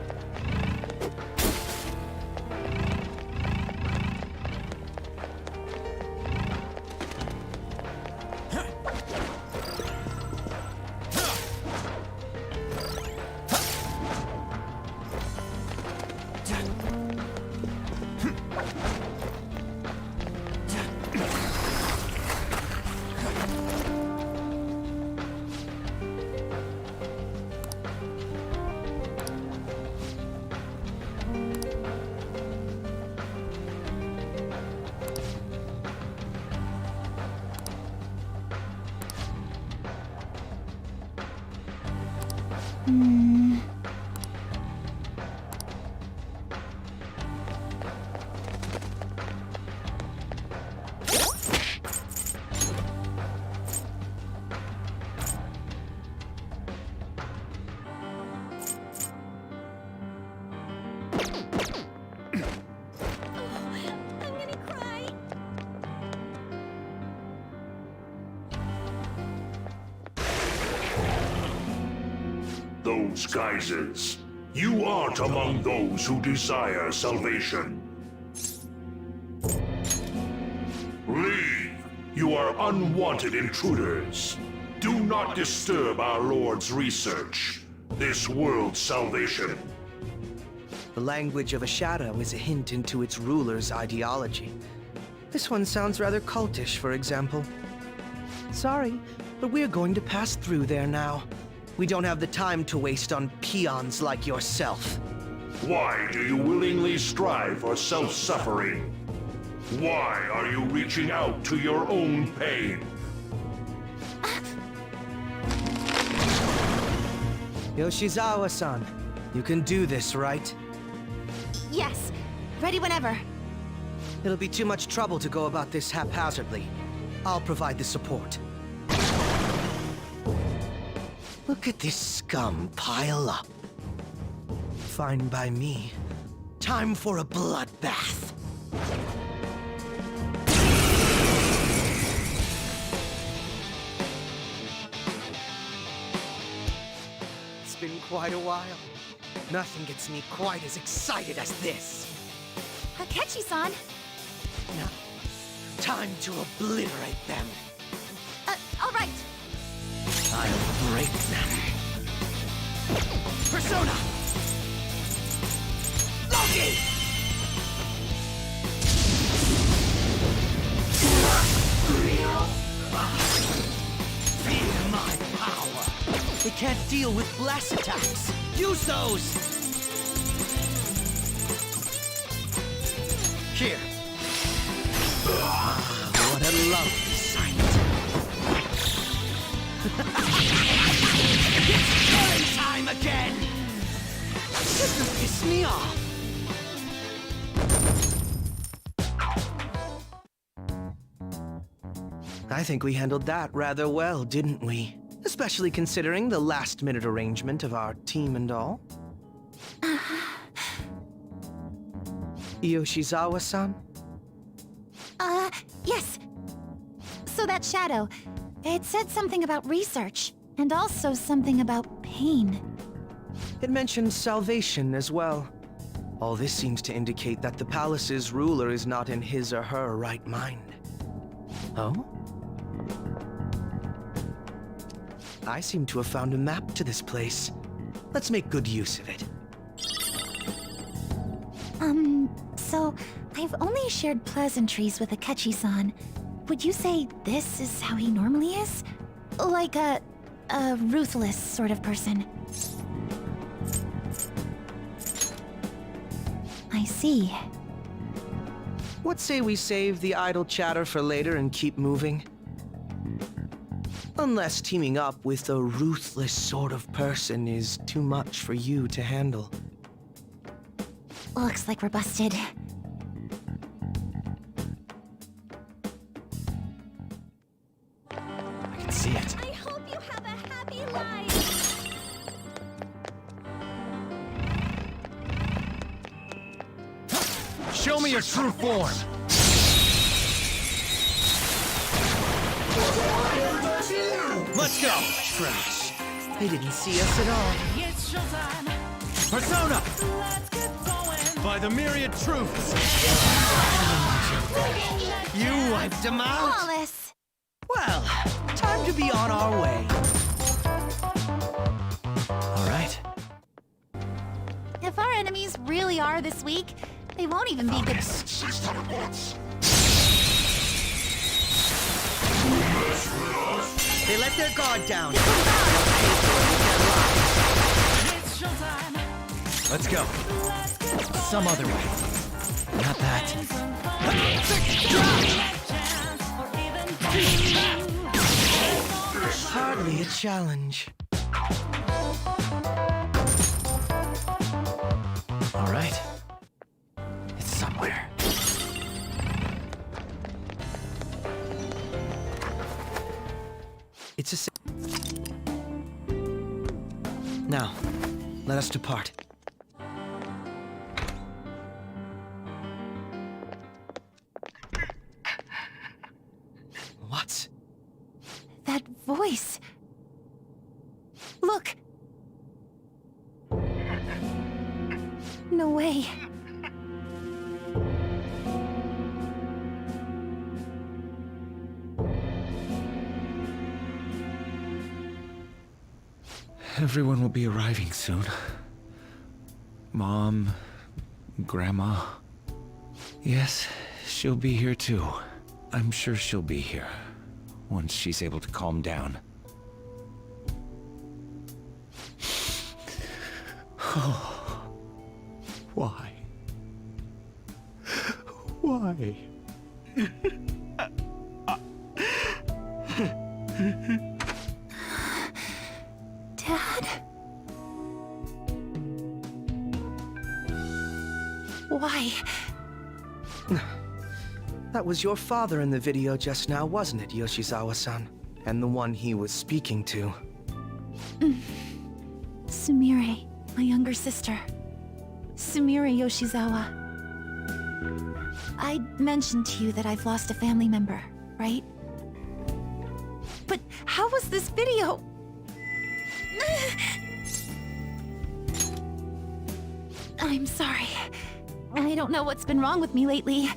Those geysers. You aren't among those who desire salvation. Leave! You are unwanted intruders. Do not disturb our Lord's research. This world's salvation. The language of a shadow is a hint into its ruler's ideology. This one sounds rather cultish, for example. Sorry, but we're going to pass through there now. We don't have the time to waste on peons like yourself. Why do you willingly strive for self-suffering? Why are you reaching out to your own pain? Yoshizawa-san, you can do this, right? Yes. Ready whenever. It'll be too much trouble to go about this haphazardly. I'll provide the support. Look at this scum pile up. Fine by me. Time for a bloodbath. It's been quite a while. Nothing gets me quite as excited as this. Akechi-san. Now, time to obliterate them. All right. I'll break them. Persona! Loki! Feel my power! They can't deal with blast attacks! Use those! Here. What a lovely sight. It's turn time again! Doesn't piss me off. I think we handled that rather well, didn't we? Especially considering the last-minute arrangement of our team and all. Yoshizawa-san? Yes. So that shadow, it said something about research, and also something about pain. It mentioned salvation as well. All this seems to indicate that the palace's ruler is not in his or her right mind. Oh? I seem to have found a map to this place. Let's make good use of it. So I've only shared pleasantries with Akechi-san. Would you say this is how he normally is? Like a ruthless sort of person? I see. What say we save the idle chatter for later and keep moving? Unless teaming up with a ruthless sort of person is too much for you to handle. Looks like we're busted. I can see it. I hope you have a happy life. Show me your true form! Let's go! Trash. They didn't see us at all. Persona! By the myriad truths! You wiped them out? Flawless! Well, time to be on our way. All right. If our enemies really are this weak, they won't even be good. They let their guard down. Let's go. Some other way. Not that. Hardly a challenge. All right. It's somewhere. It's a... Now, let us depart. What? That voice. Look! No way. Everyone will be arriving soon. Mom, Grandma. Yes, she'll be here too. I'm sure she'll be here once she's able to calm down. Oh, why? Why? Dad? Why? That was your father in the video just now, wasn't it, Yoshizawa-san? And the one he was speaking to. Sumire, my younger sister. Sumire Yoshizawa. I mentioned to you that I've lost a family member, right? But how was this video? I'm sorry. I don't know what's been wrong with me lately.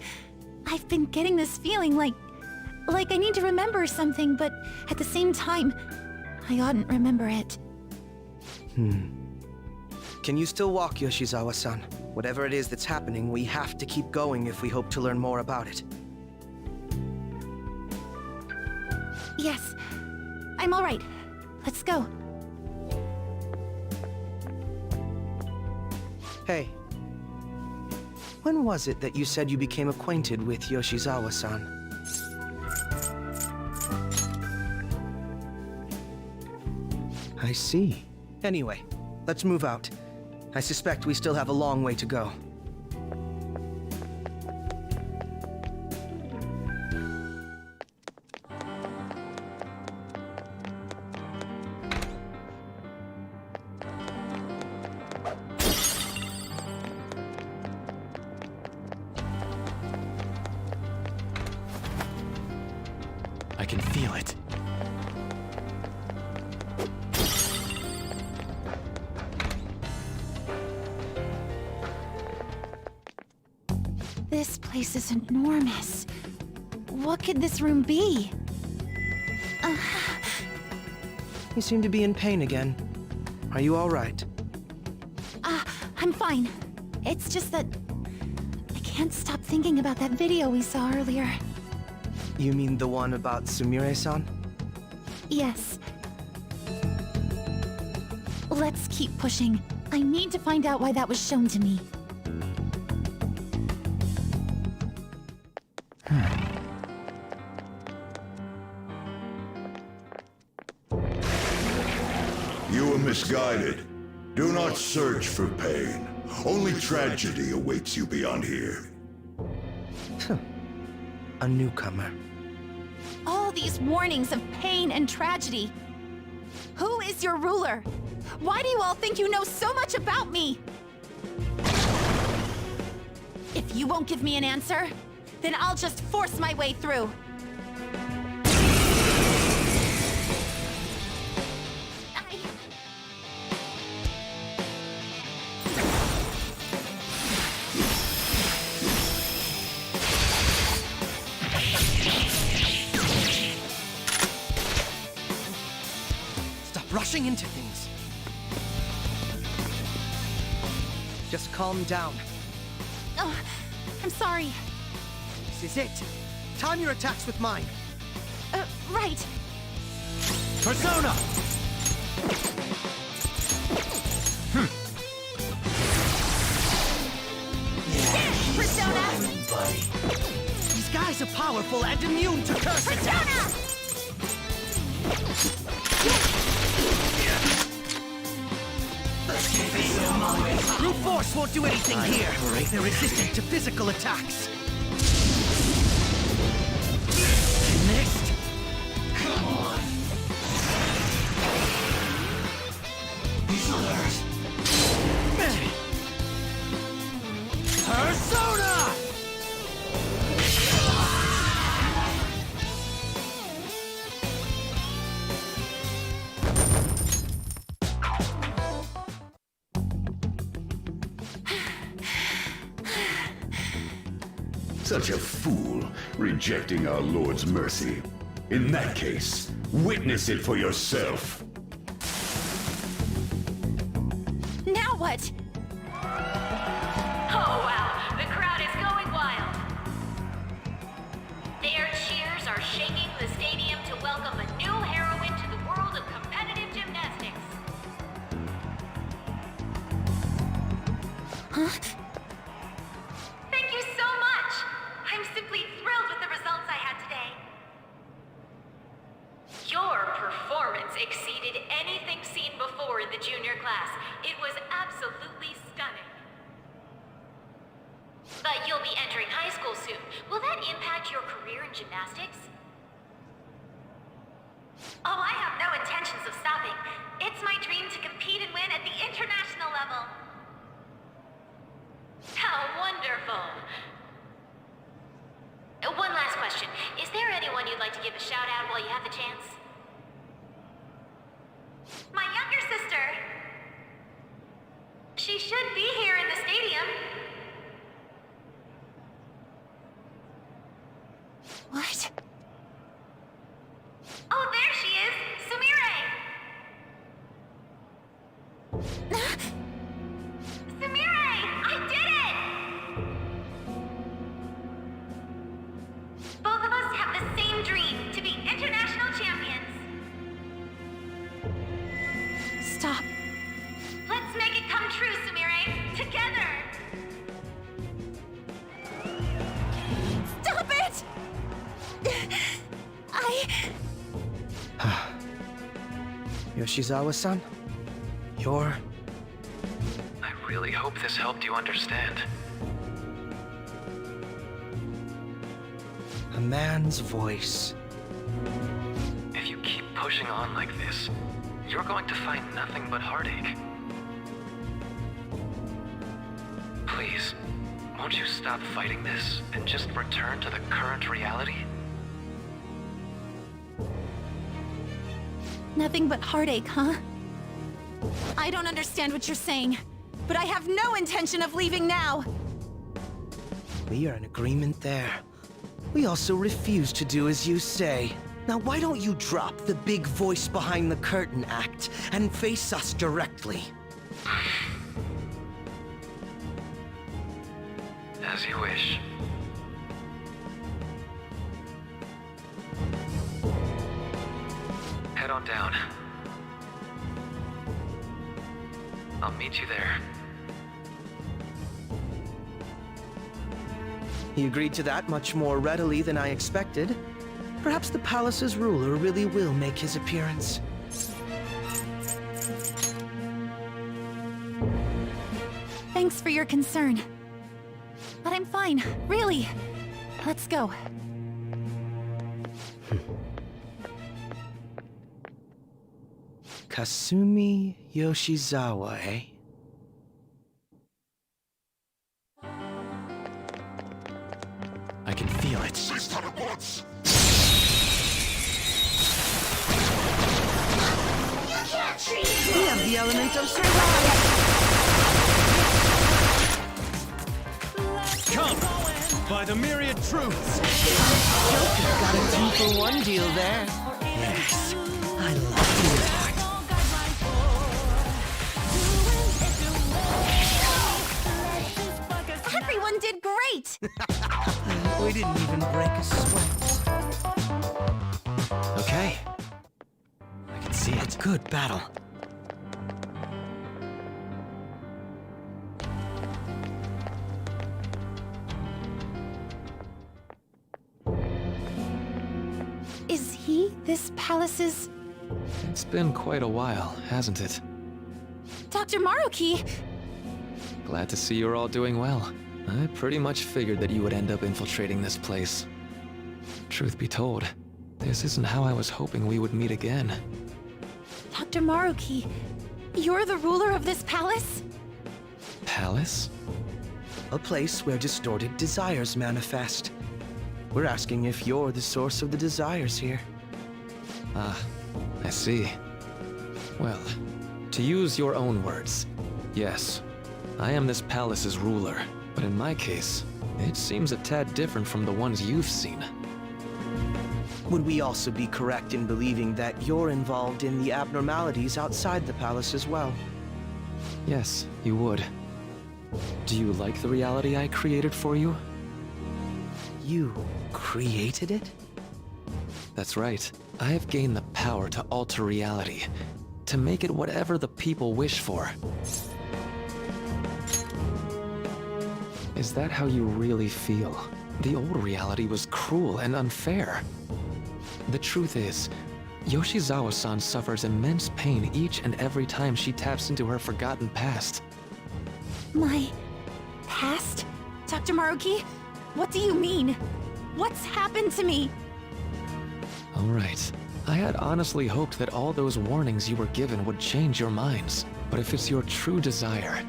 I've been getting this feeling like I need to remember something, but at the same time, I oughtn't remember it. Can you still walk, Yoshizawa-san? Whatever it is that's happening, we have to keep going if we hope to learn more about it. Yes, I'm all right. Let's go. Hey. When was it that you said you became acquainted with Yoshizawa-san? I see. Anyway, let's move out. I suspect we still have a long way to go. I can feel it. This place is enormous. What could this room be? You seem to be in pain again. Are you all right? I'm fine. It's just that I can't stop thinking about that video we saw earlier. You mean the one about Sumire-san? Yes. Let's keep pushing. I need to find out why that was shown to me. You were misguided. Do not search for pain. Only tragedy awaits you beyond here. A newcomer. All these warnings of pain and tragedy. Who is your ruler? Why do you all think you know so much about me? If you won't give me an answer, then I'll just force my way through. Rushing into things. Just calm down. Oh, I'm sorry. This is it. Time your attacks with mine. Right. Persona! Persona! These guys are powerful and immune to curse attacks. Brute force won't do anything here. They're resistant to physical attacks. Missed. Come on. He's alert. Persona! Such a fool, rejecting our Lord's mercy. In that case, witness it for yourself. Now what? Oh, wow. The crowd is going wild. Their cheers are shaking the stadium to welcome a new heroine to the world of competitive gymnastics. Huh? Thank you so much. I'm simply thrilled with the results I had today. Your performance exceeded anything seen before in the junior class. It was absolutely stunning. But you'll be entering high school soon. Will that impact your career in gymnastics? Oh, I have no intentions of stopping. It's my dream to compete and win at the international level. How wonderful. One last question. Is there anyone you'd like to give a shout out while you have the chance? My younger sister. She should be here in the stadium. What? Oh, there she is! Sumire! Sumire! I did it! Both of us have the same dream, to be international champions. Stop. Let's make it come true, Sumire! Together! Stop it! Yoshizawa-san, you're... I really hope this helped you understand. A man's voice. If you keep pushing on like this, you're going to find nothing but heartache. Please, won't you stop fighting this and just return to the current reality? Nothing but heartache, huh? I don't understand what you're saying, but I have no intention of leaving now. We are in agreement there. We also refuse to do as you say. Now why don't you drop the big voice behind the curtain act and face us directly? As you wish. Head on down. I'll meet you there. He agreed to that much more readily than I expected. Perhaps the palace's ruler really will make his appearance. for your concern. But I'm fine, really. Let's go. Kasumi Yoshizawa, eh? I can feel it. We have the element of survival! Come! By the myriad truths! Joker got a 2-for-1 deal there. Yes, I love you. Everyone did great! We didn't even break a sweat. Okay. I can see it. Good battle. Is he this palace's... It's been quite a while, hasn't it? Dr. Maruki? Glad to see you're all doing well. I pretty much figured that you would end up infiltrating this place. Truth be told, this isn't how I was hoping we would meet again. Dr. Maruki, you're the ruler of this palace? Palace? A place where distorted desires manifest. We're asking if you're the source of the desires here. Ah, I see. Well, to use your own words, yes, I am this palace's ruler, but in my case, it seems a tad different from the ones you've seen. Would we also be correct in believing that you're involved in the abnormalities outside the palace as well? Yes, you would. Do you like the reality I created for you? You created it? That's right. I have gained the power to alter reality, to make it whatever the people wish for. Is that how you really feel? The old reality was cruel and unfair. The truth is, Yoshizawa-san suffers immense pain each and every time she taps into her forgotten past. My... past? Dr. Maruki? What do you mean? What's happened to me? All right. I had honestly hoped that all those warnings you were given would change your minds. But if it's your true desire,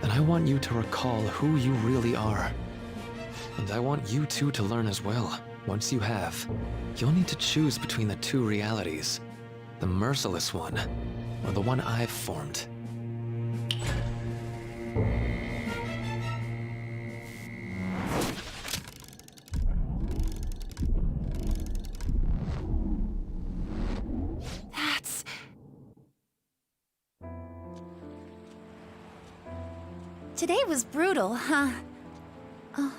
then I want you to recall who you really are. And I want you two to learn as well. Once you have, you'll need to choose between the two realities. The merciless one, or the one I've formed. That's... Today was brutal, huh? Oh.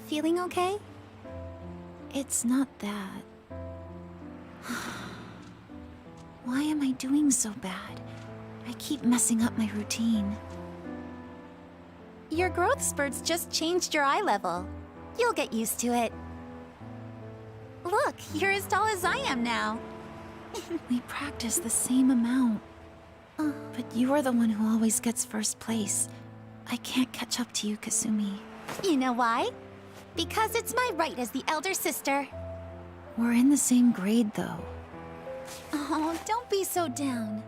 Feeling okay? It's not that. Why am I doing so bad? I keep messing up my routine. Your growth spurts just changed your eye level. You'll get used to it. Look, you're as tall as I am now. We practice the same amount. But you are the one who always gets first place. I can't catch up to you, Kasumi. You know why? Because it's my right as the elder sister. We're in the same grade, though. Oh, don't be so down.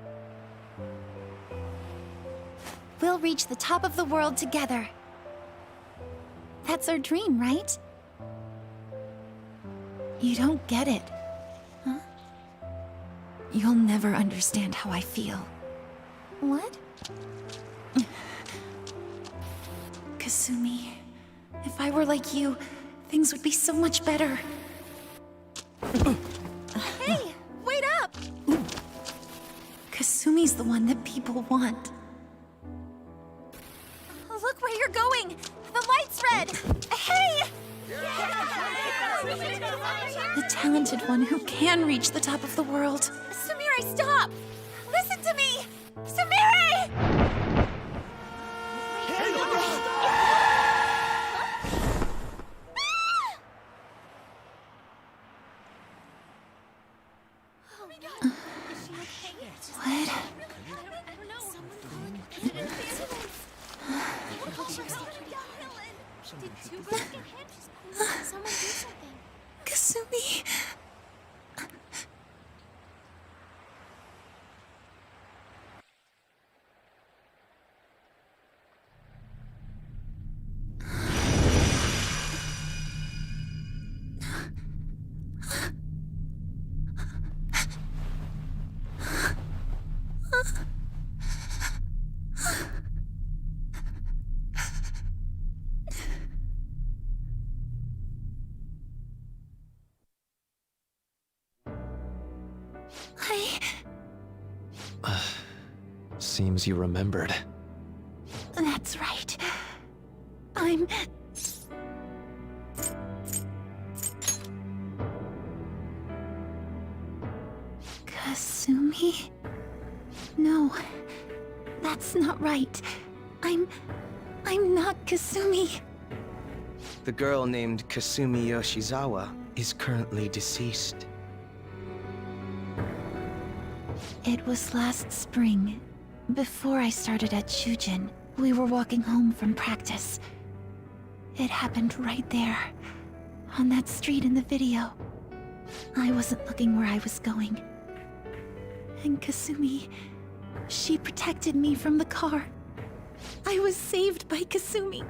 We'll reach the top of the world together. That's our dream, right? You don't get it, huh? You'll never understand how I feel. What? Kasumi, if I were like you, things would be so much better. Hey, wait up! Kasumi's the one that people want. Look where you're going! The light's red! Hey! The talented one who can reach the top of the world. Sumire, stop! Listen to me! Sumire! What? Did two girls get hit? Someone do something. Kasumi. Seems you remembered. That's right. I'm... Kasumi? No, that's not right. I'm not Kasumi. The girl named Kasumi Yoshizawa is currently deceased. It was last spring. Before I started at Shujin, we were walking home from practice. It happened right there, on that street in the video. I wasn't looking where I was going. And Kasumi, she protected me from the car. I was saved by Kasumi.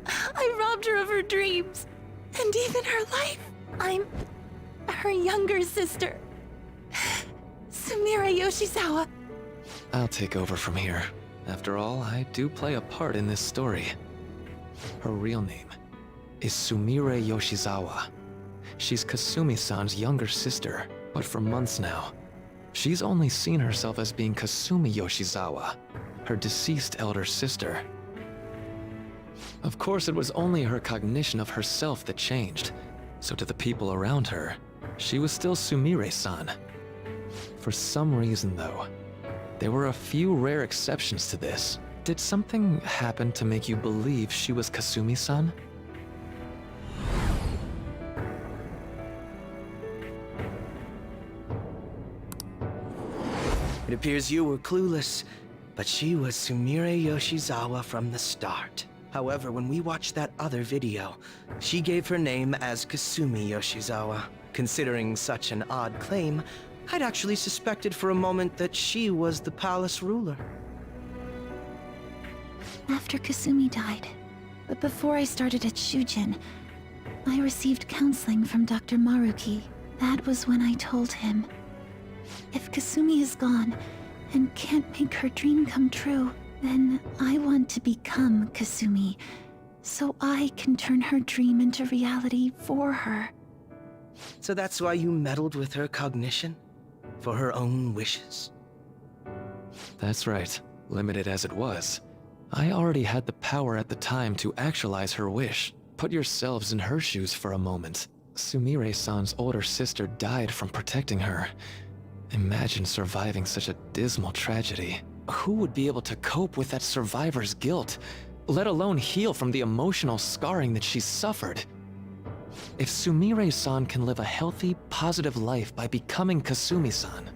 I robbed her of her dreams, and even her life. I'm her younger sister, Sumire Yoshizawa. I'll take over from here. After all, I do play a part in this story. Her real name is Sumire Yoshizawa. She's Kasumi-san's younger sister, but for months now, she's only seen herself as being Kasumi Yoshizawa, her deceased elder sister. Of course, it was only her cognition of herself that changed, so to the people around her, she was still Sumire-san. For some reason, though, there were a few rare exceptions to this. Did something happen to make you believe she was Kasumi-san? It appears you were clueless, but she was Sumire Yoshizawa from the start. However, when we watched that other video, she gave her name as Kasumi Yoshizawa. Considering such an odd claim, I'd actually suspected for a moment that she was the palace ruler. After Kasumi died, but before I started at Shujin, I received counseling from Dr. Maruki. That was when I told him, if Kasumi is gone and can't make her dream come true, then I want to become Kasumi, so I can turn her dream into reality for her. So that's why you meddled with her cognition? For her own wishes? That's right, limited as it was. I already had the power at the time to actualize her wish. Put yourselves in her shoes for a moment. Sumire-san's older sister died from protecting her. Imagine surviving such a dismal tragedy. Who would be able to cope with that survivor's guilt, let alone heal from the emotional scarring that she suffered? If Sumire-san can live a healthy, positive life by becoming Kasumi-san,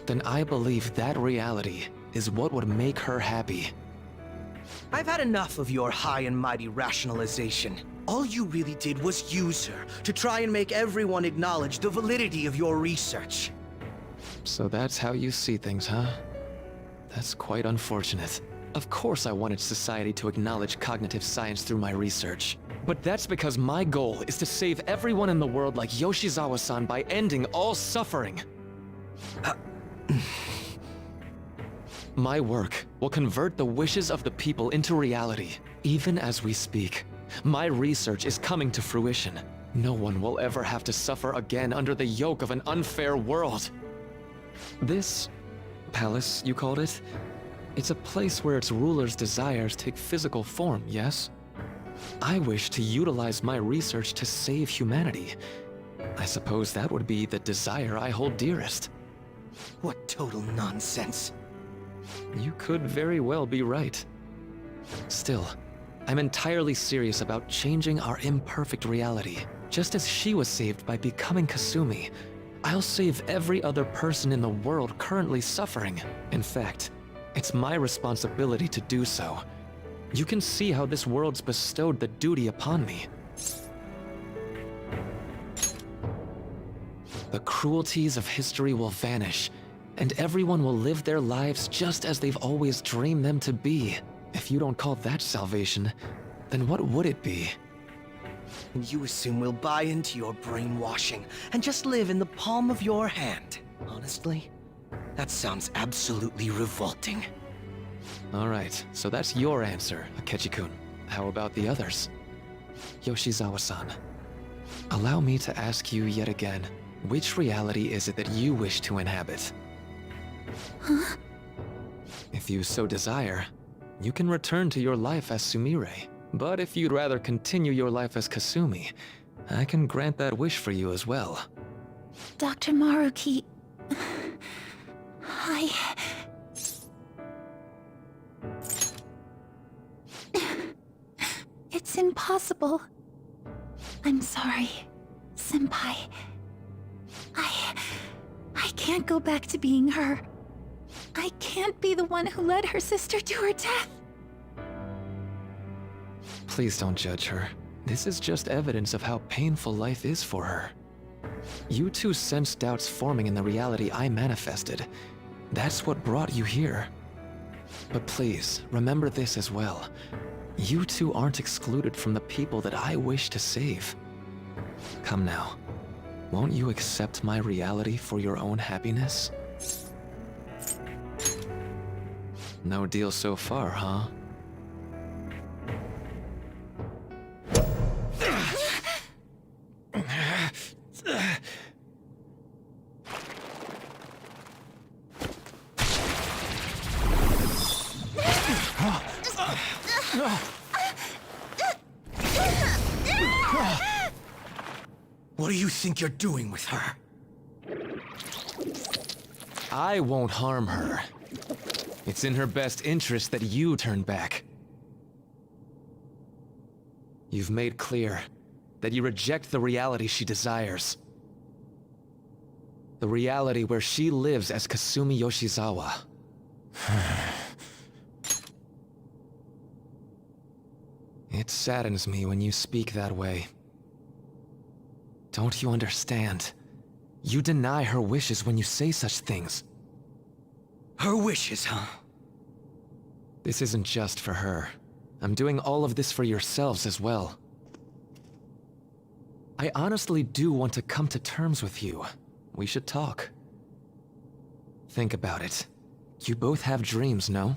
then I believe that reality is what would make her happy. I've had enough of your high and mighty rationalization. All you really did was use her to try and make everyone acknowledge the validity of your research. So that's how you see things, huh? That's quite unfortunate. Of course I wanted society to acknowledge cognitive science through my research. But that's because my goal is to save everyone in the world like Yoshizawa-san by ending all suffering. My work will convert the wishes of the people into reality. Even as we speak, my research is coming to fruition. No one will ever have to suffer again under the yoke of an unfair world. This palace, you called it? It's a place where its ruler's desires take physical form, yes? I wish to utilize my research to save humanity. I suppose that would be the desire I hold dearest. What total nonsense. You could very well be right. Still, I'm entirely serious about changing our imperfect reality. Just as she was saved by becoming Kasumi, I'll save every other person in the world currently suffering. In fact, It's my responsibility to do so. You can see how this world's bestowed the duty upon me. The cruelties of history will vanish, and everyone will live their lives just as they've always dreamed them to be. If you don't call that salvation, then what would it be? You assume we'll buy into your brainwashing and just live in the palm of your hand. Honestly, that sounds absolutely revolting. All right, so that's your answer, Akechi-kun. How about the others? Yoshizawa-san, allow me to ask you yet again, which reality is it that you wish to inhabit? Huh? If you so desire, you can return to your life as Sumire. But if you'd rather continue your life as Kasumi, I can grant that wish for you as well. Dr. Maruki... It's impossible. I'm sorry, Senpai. I can't go back to being her. I can't be the one who led her sister to her death. Please don't judge her. This is just evidence of how painful life is for her. You two sensed doubts forming in the reality I manifested. That's what brought you here. But please, remember this as well. You two aren't excluded from the people that I wish to save. Come now. Won't you accept my reality for your own happiness? No deal so far, huh? What do you think you're doing with her? I won't harm her. It's in her best interest that you turn back. You've made clear that you reject the reality she desires. The reality where she lives as Kasumi Yoshizawa. It saddens me when you speak that way. Don't you understand? You deny her wishes when you say such things. Her wishes, huh? This isn't just for her. I'm doing all of this for yourselves as well. I honestly do want to come to terms with you. We should talk. Think about it. You both have dreams, no?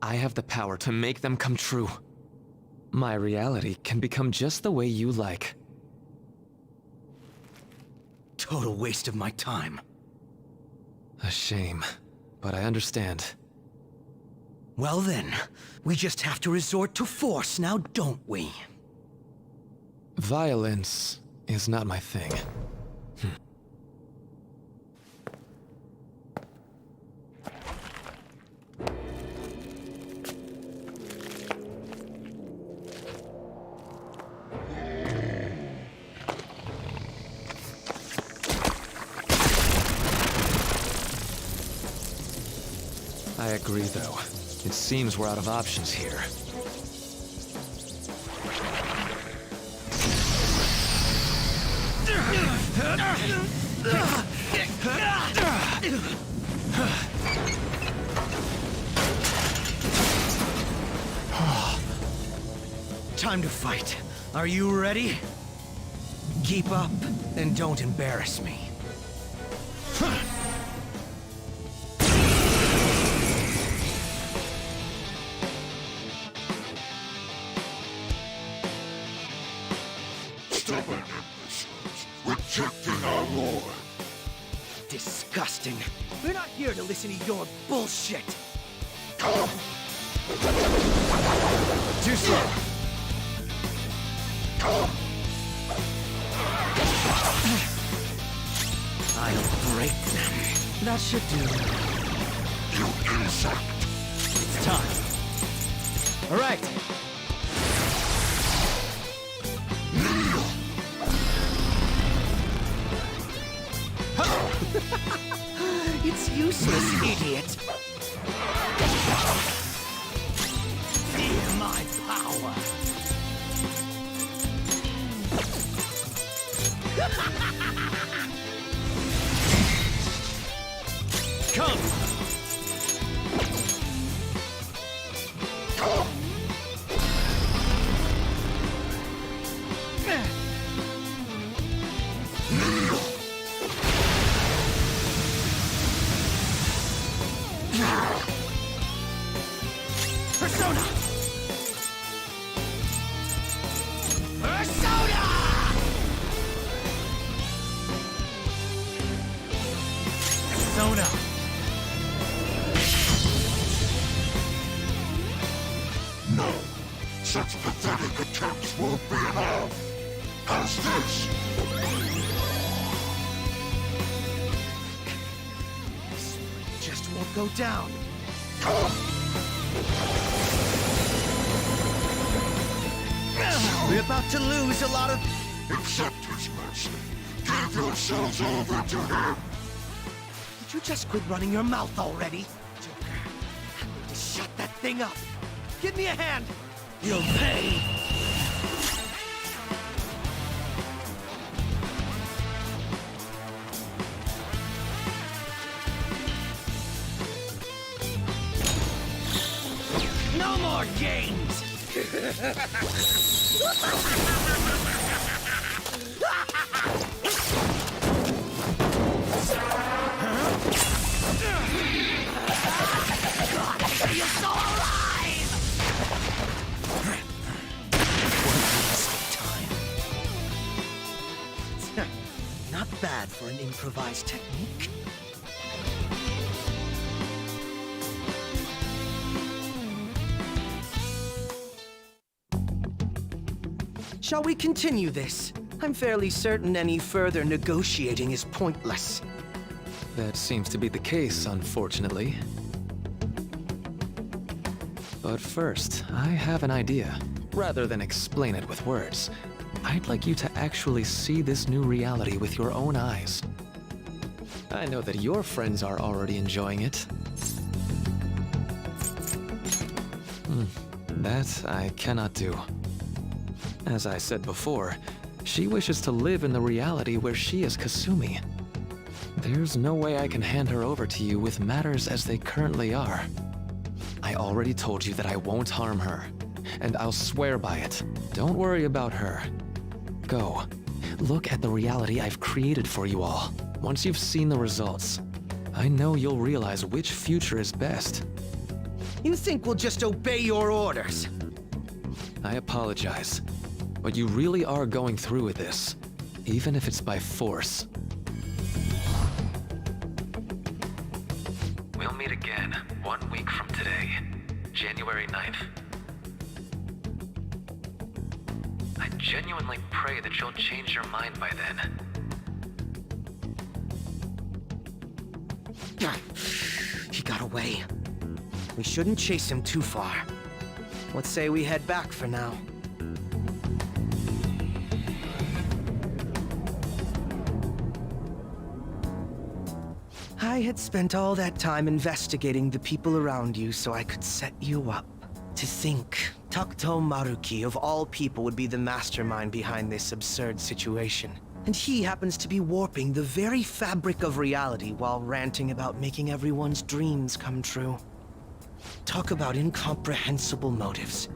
I have the power to make them come true. My reality can become just the way you like. Total waste of my time. A shame, but I understand. Well then, we just have to resort to force now, don't we? Violence is not my thing. I agree, though. It seems we're out of options here. Time to fight. Are you ready? Keep up, and don't embarrass me. Stubborn imbeciles, rejecting our lord. Disgusting. We're not here to listen to your bullshit. Come! Too slow. Come! I'll break them. That should do. You insect! It's time. All right. It's useless, idiot. Feel my power. Come! Persona! Persona! Persona! No, such pathetic attempts won't be enough. How's this? Just won't go down. We're about to lose a lot of... Accept his mercy. Give yourselves over to him. Did you just quit running your mouth already? Joker, I'm going to shut that thing up. Give me a hand. You'll pay. No more games! You're so alive! Time. Not bad for an improvised technique. Shall we continue this? I'm fairly certain any further negotiating is pointless. That seems to be the case, unfortunately. But first, I have an idea. Rather than explain it with words, I'd like you to actually see this new reality with your own eyes. I know that your friends are already enjoying it. That I cannot do. As I said before, she wishes to live in the reality where she is Kasumi. There's no way I can hand her over to you with matters as they currently are. I already told you that I won't harm her, and I'll swear by it. Don't worry about her. Go. Look at the reality I've created for you all. Once you've seen the results, I know you'll realize which future is best. You think we'll just obey your orders? I apologize, but you really are going through with this, even if it's by force. We'll meet again 1 week from today, January 9th. I genuinely pray that you'll change your mind by then. He got away. We shouldn't chase him too far. Let's say we head back for now. I had spent all that time investigating the people around you so I could set you up. To think, Takuto Maruki of all people would be the mastermind behind this absurd situation. And he happens to be warping the very fabric of reality while ranting about making everyone's dreams come true. Talk about incomprehensible motives.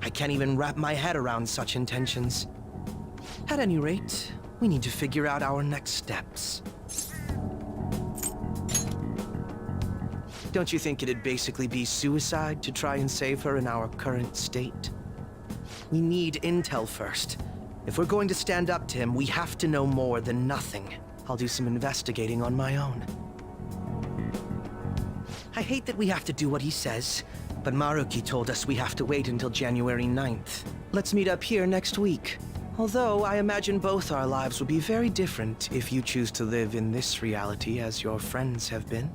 I can't even wrap my head around such intentions. At any rate, we need to figure out our next steps. Don't you think it'd basically be suicide to try and save her in our current state? We need intel first. If we're going to stand up to him, we have to know more than nothing. I'll do some investigating on my own. I hate that we have to do what he says, but Maruki told us we have to wait until January 9th. Let's meet up here next week. Although, I imagine both our lives will be very different if you choose to live in this reality as your friends have been.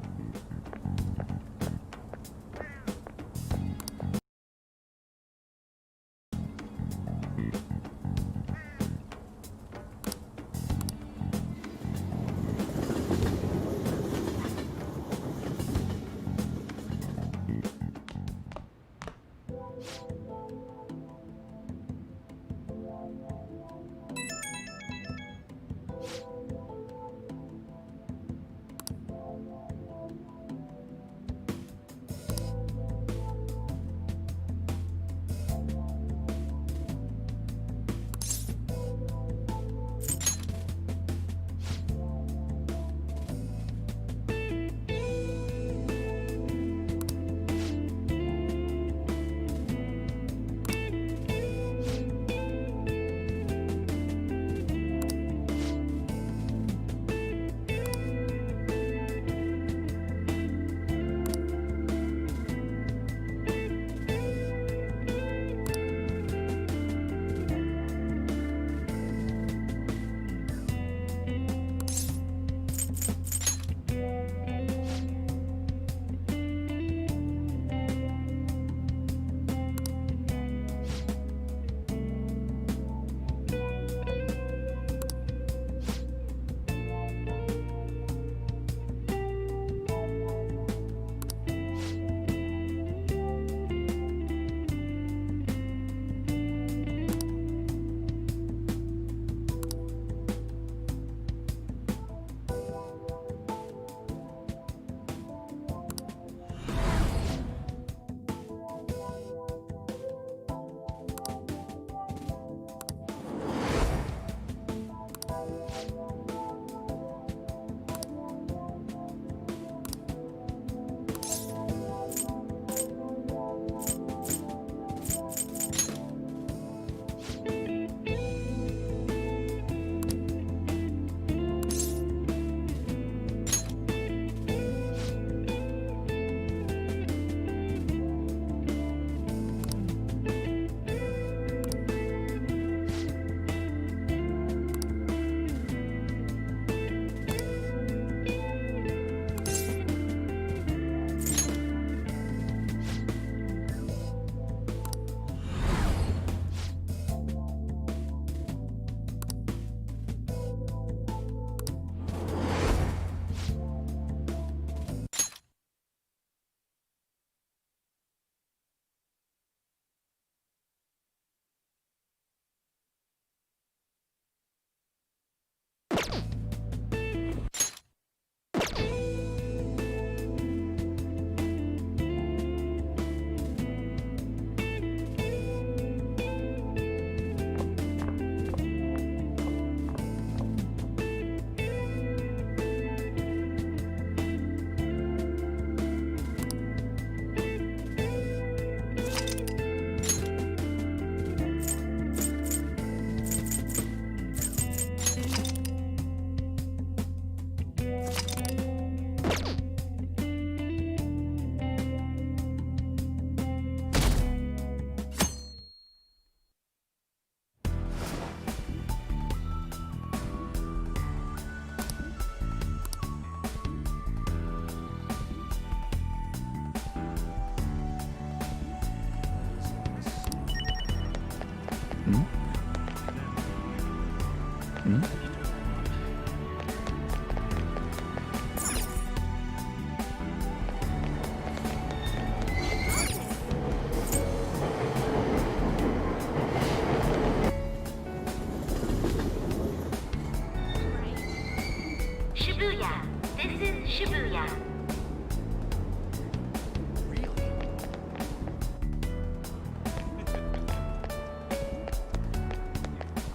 Shibuya. This is Shibuya.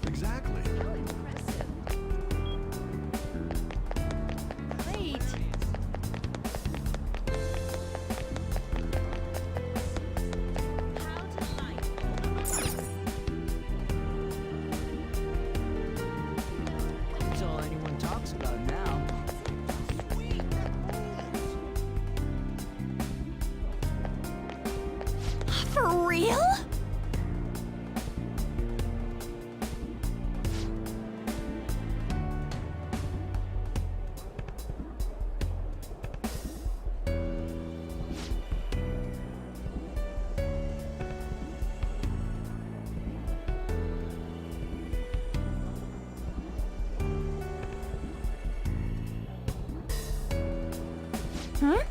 Exactly. Great. That's all anyone talks about now. For real? Huh?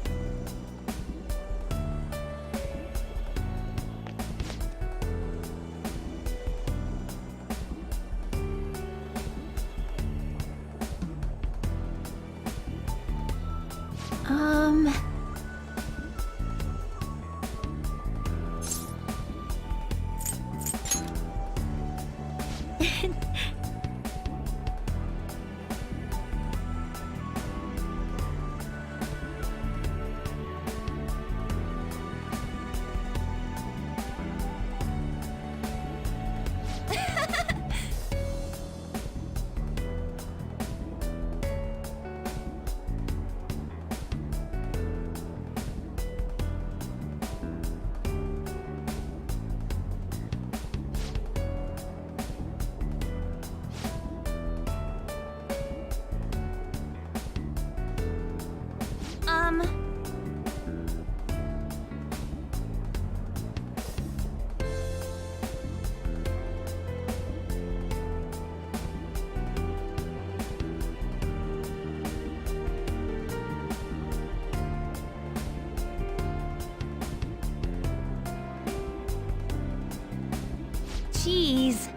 Jeez.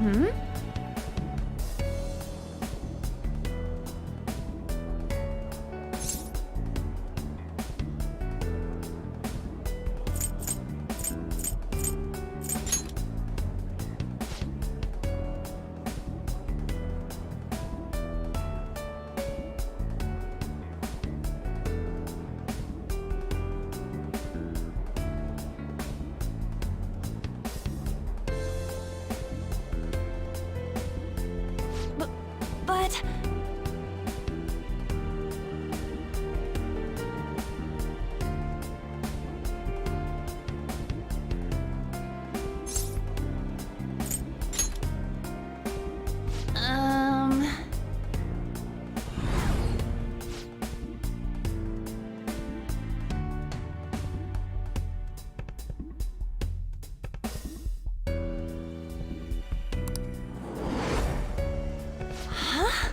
Hmm? But... Huh?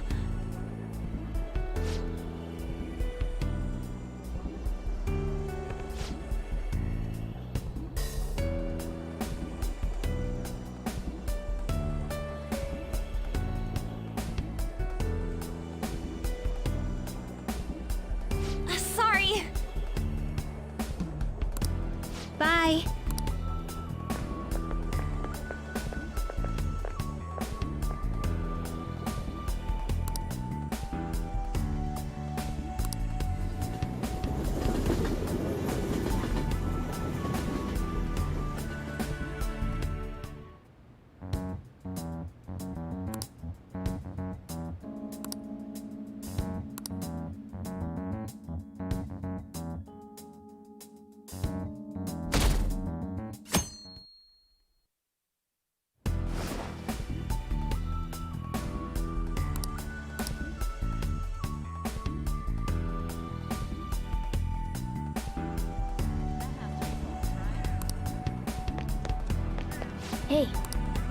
Hey,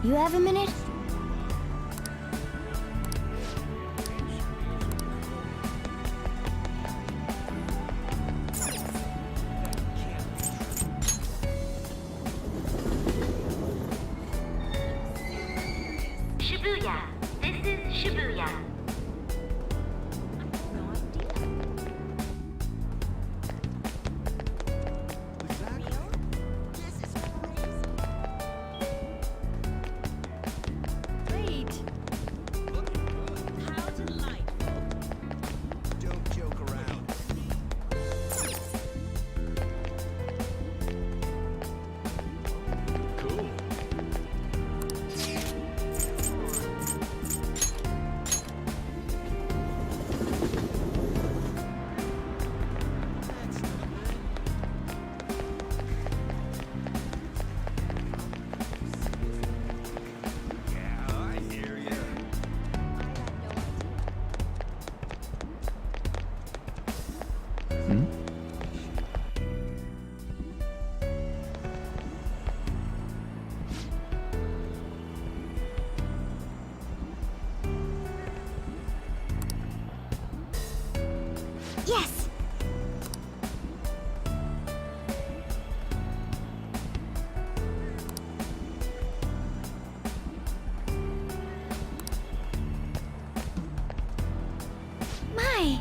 you have a minute? Shibuya. This is Shibuya. Wait. How delightful. Don't joke around. Cool. Yeah, I hear ya. Yes! My!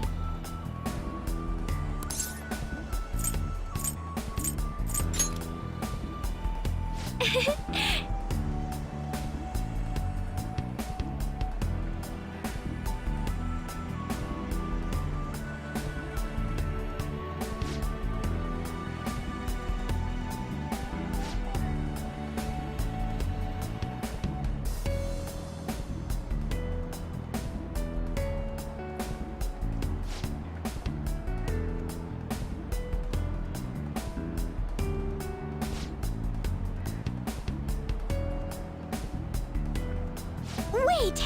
Wait!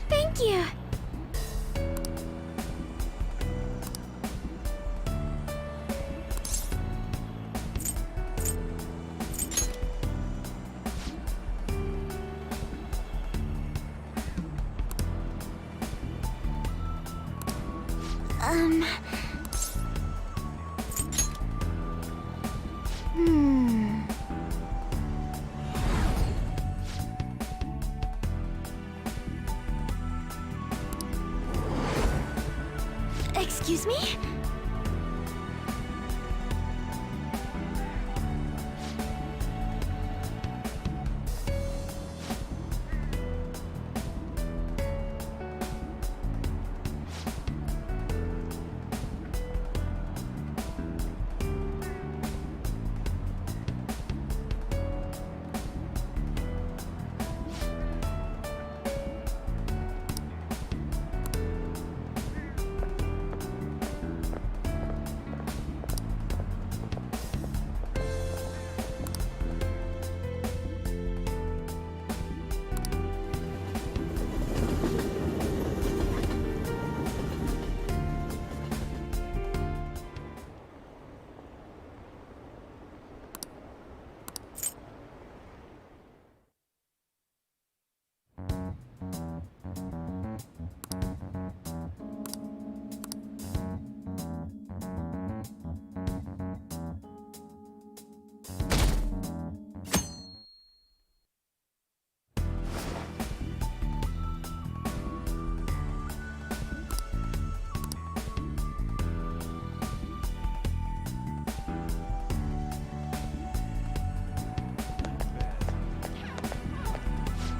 Thank you! Excuse me?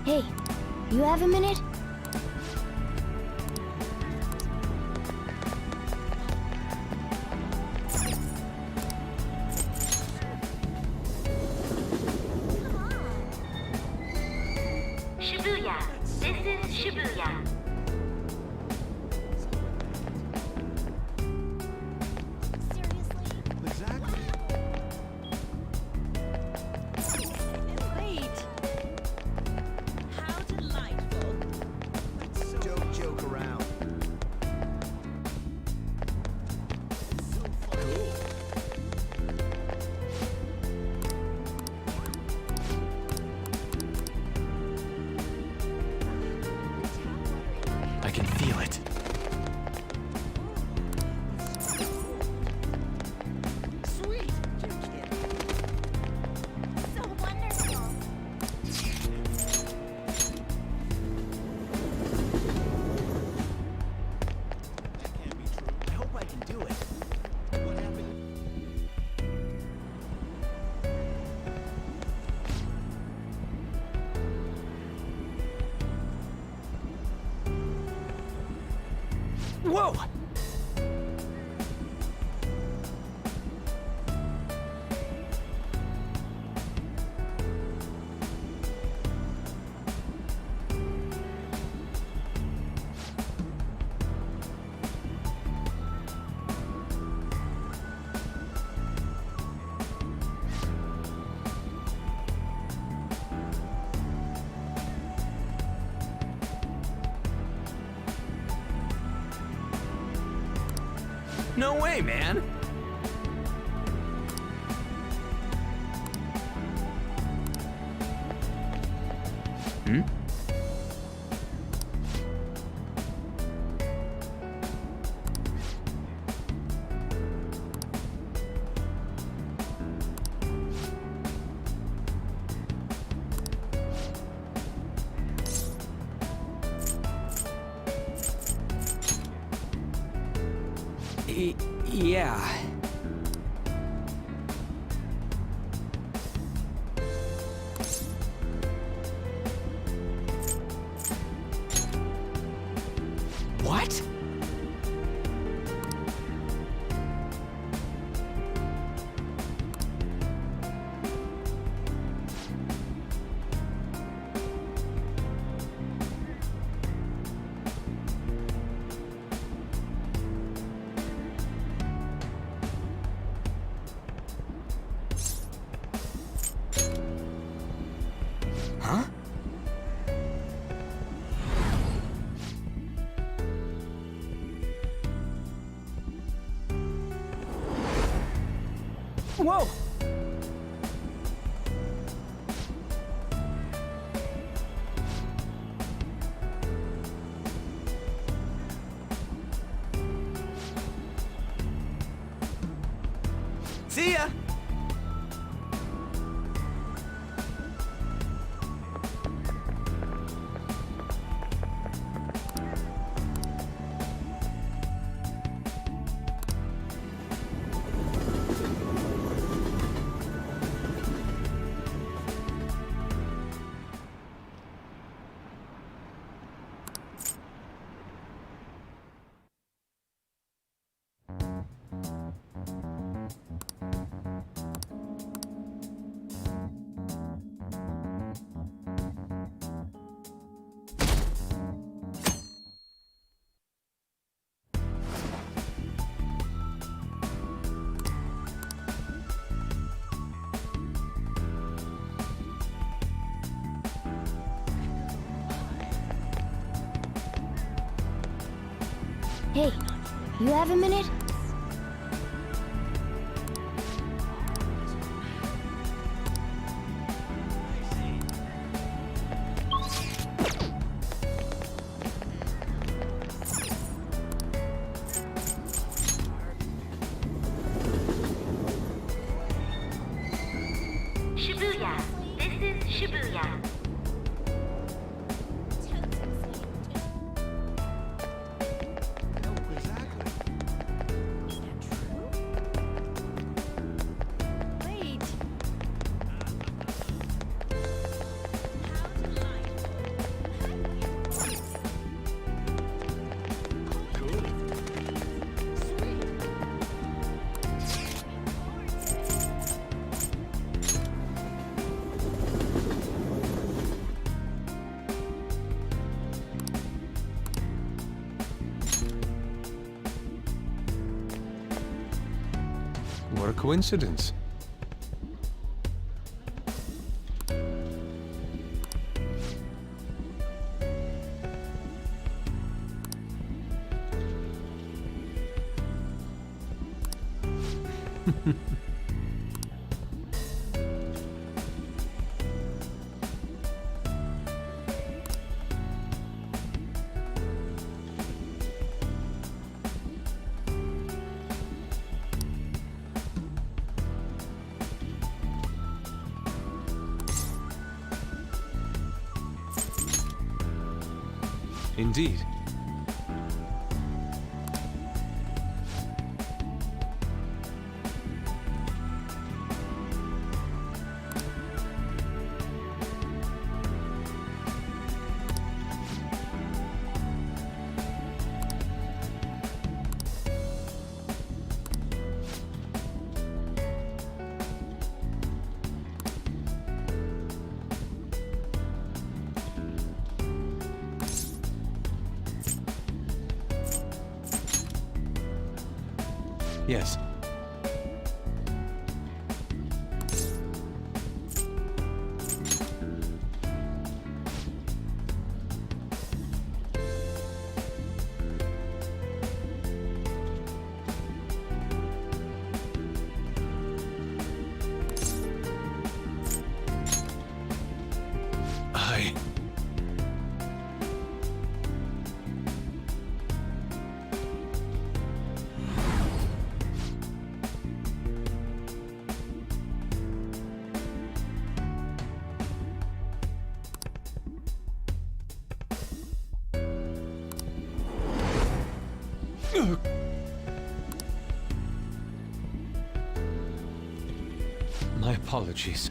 Hey, you have a minute? Shibuya. This is Shibuya. Wait. How delightful. Don't joke around. I can feel it. Sweet. So wonderful. I hope I can do it. What happened? Whoa! No way, man! Hmm? Yeah. What? Huh? Whoa! See ya! Hey, you have a minute? Shibuya. This is Shibuya. Wait. How delightful. coincidence. Indeed. Yes. My apologies.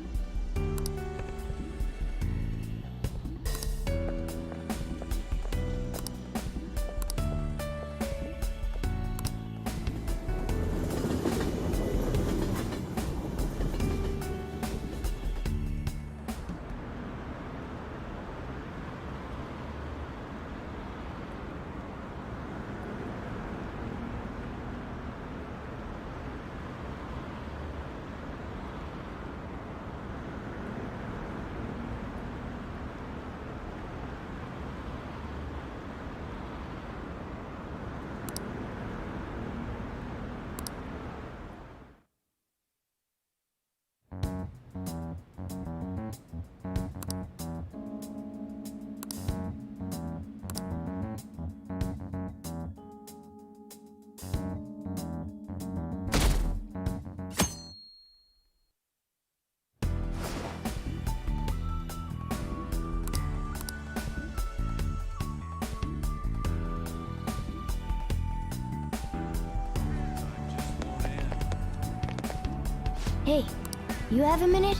Hey, you have a minute?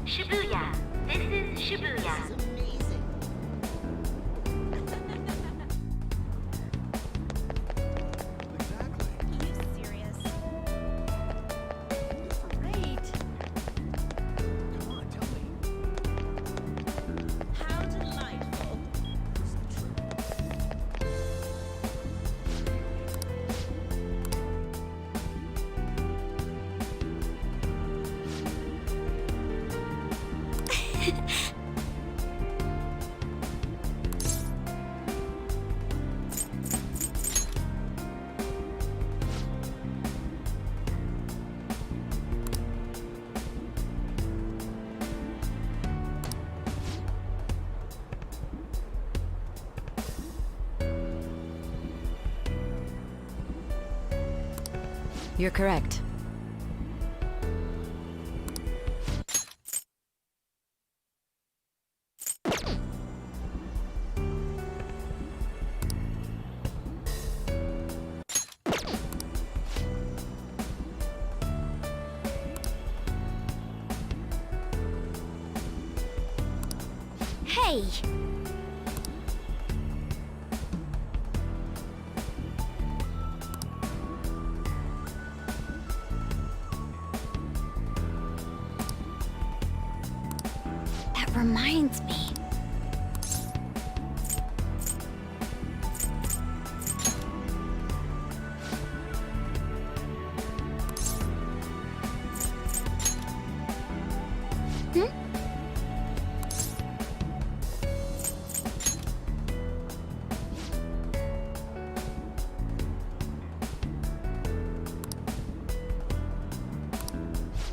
Shibuya. This is Shibuya. You're correct. Hey! That reminds me.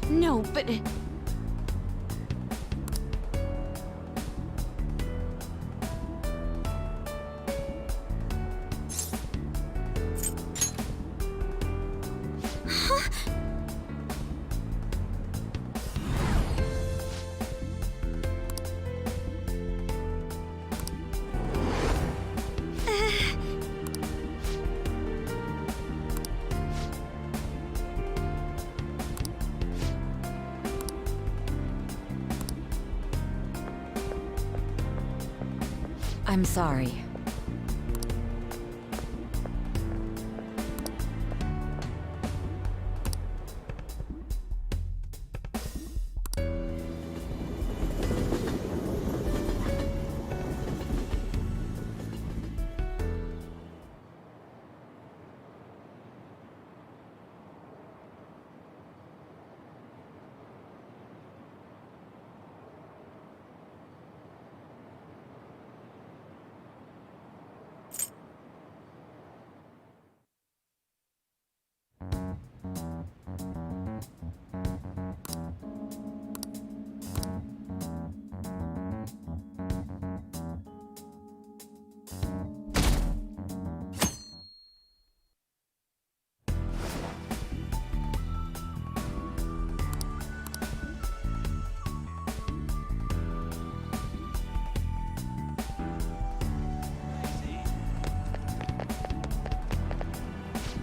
No, but... I'm sorry.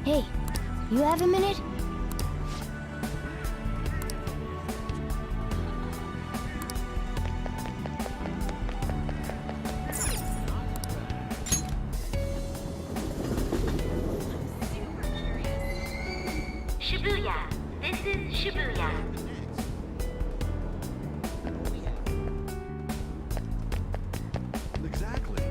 Hey, you have a minute? Shibuya. This is Shibuya. Exactly.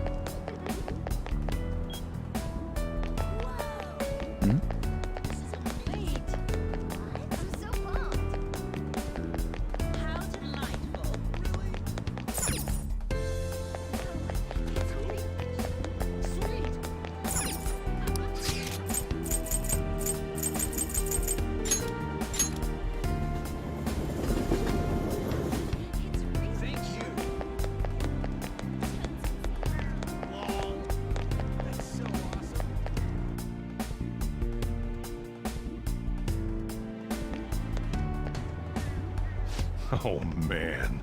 Oh, man.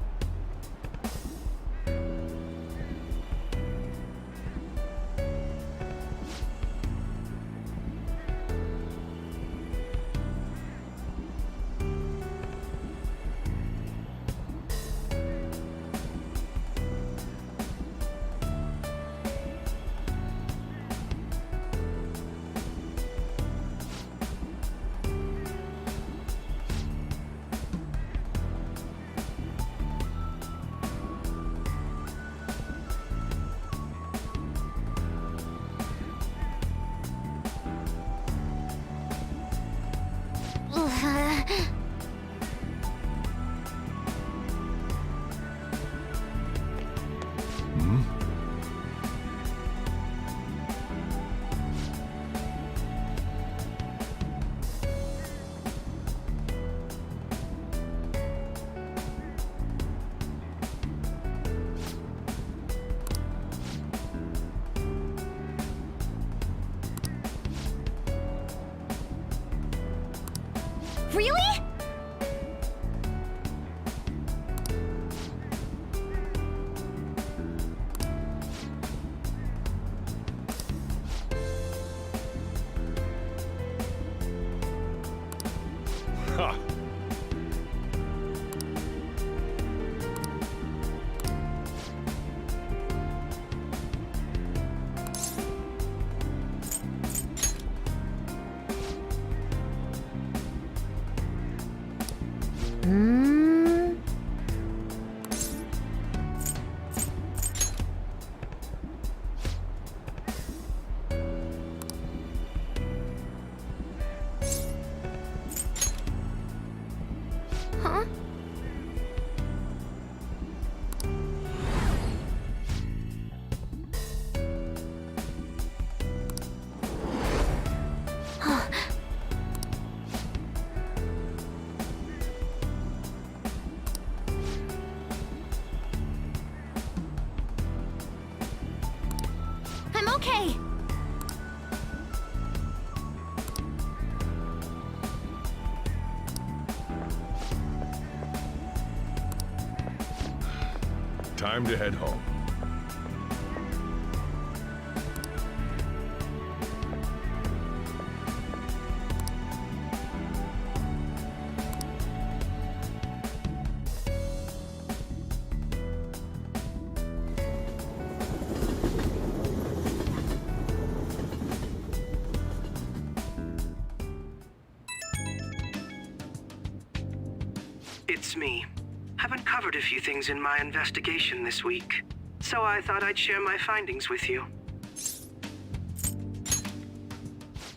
Really? Ha! Huh? I'm okay. Time to head home. It's me. I've uncovered a few things in my investigation this week, so I thought I'd share my findings with you.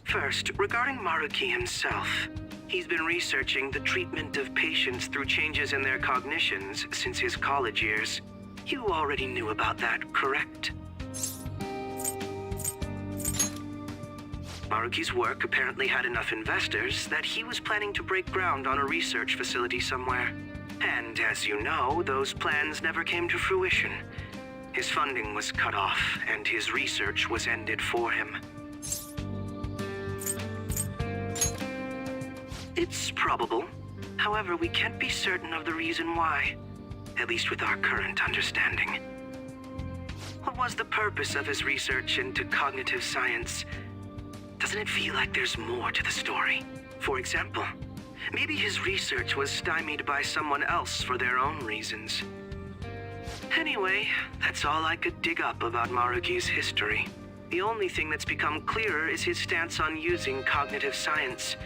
First, regarding Maruki himself. He's been researching the treatment of patients through changes in their cognitions since his college years. You already knew about that, correct? Maruki's work apparently had enough investors that he was planning to break ground on a research facility somewhere. And as you know, those plans never came to fruition. His funding was cut off, and his research was ended for him. It's probable. However, we can't be certain of the reason why, at least with our current understanding. What was the purpose of his research into cognitive science? Doesn't it feel like there's more to the story? For example, maybe his research was stymied by someone else for their own reasons. Anyway, that's all I could dig up about Maruki's history. The only thing that's become clearer is his stance on using cognitive science.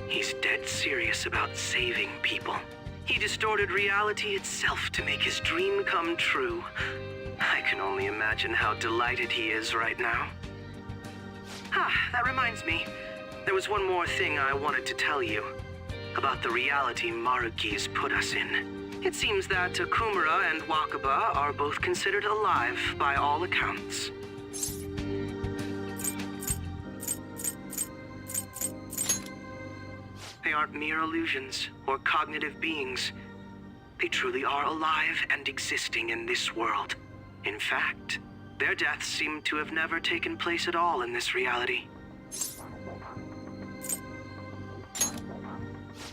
He's dead serious about saving people. He distorted reality itself to make his dream come true. I can only imagine how delighted he is right now. That reminds me. There was one more thing I wanted to tell you. About the reality Maruki's put us in. It seems that Okumura and Wakaba are both considered alive by all accounts. They aren't mere illusions or cognitive beings. They truly are alive and existing in this world. In fact, their deaths seem to have never taken place at all in this reality.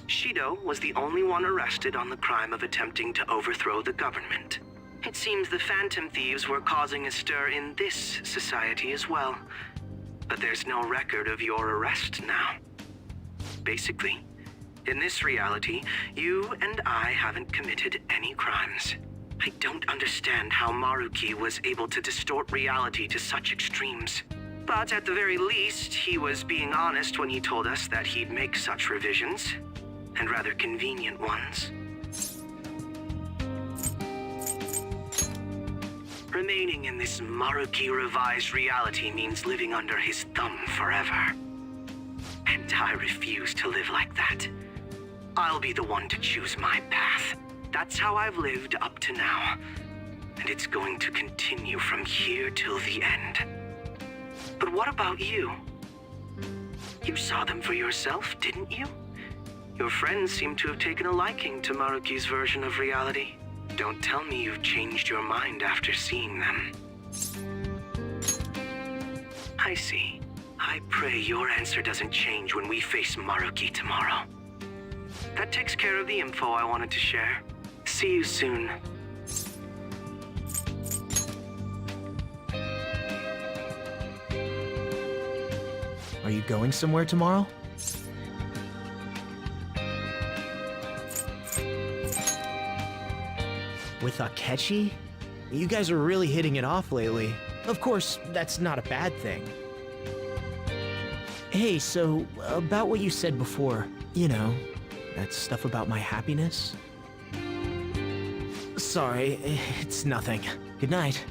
Shido was the only one arrested on the crime of attempting to overthrow the government. It seems the Phantom Thieves were causing a stir in this society as well. But there's no record of your arrest now. Basically, in this reality, you and I haven't committed any crimes. I don't understand how Maruki was able to distort reality to such extremes. But at the very least, he was being honest when he told us that he'd make such revisions. And rather convenient ones. Remaining in this Maruki revised reality means living under his thumb forever. And I refuse to live like that. I'll be the one to choose my path. That's how I've lived up to now. And it's going to continue from here till the end. But what about you? You saw them for yourself, didn't you? Your friends seem to have taken a liking to Maruki's version of reality. Don't tell me you've changed your mind after seeing them. I see. I pray your answer doesn't change when we face Maruki tomorrow. That takes care of the info I wanted to share. See you soon. Are you going somewhere tomorrow? With Akechi? You guys are really hitting it off lately. Of course, that's not a bad thing. Hey, so, about what you said before, you know, that stuff about my happiness? Sorry, it's nothing. Good night.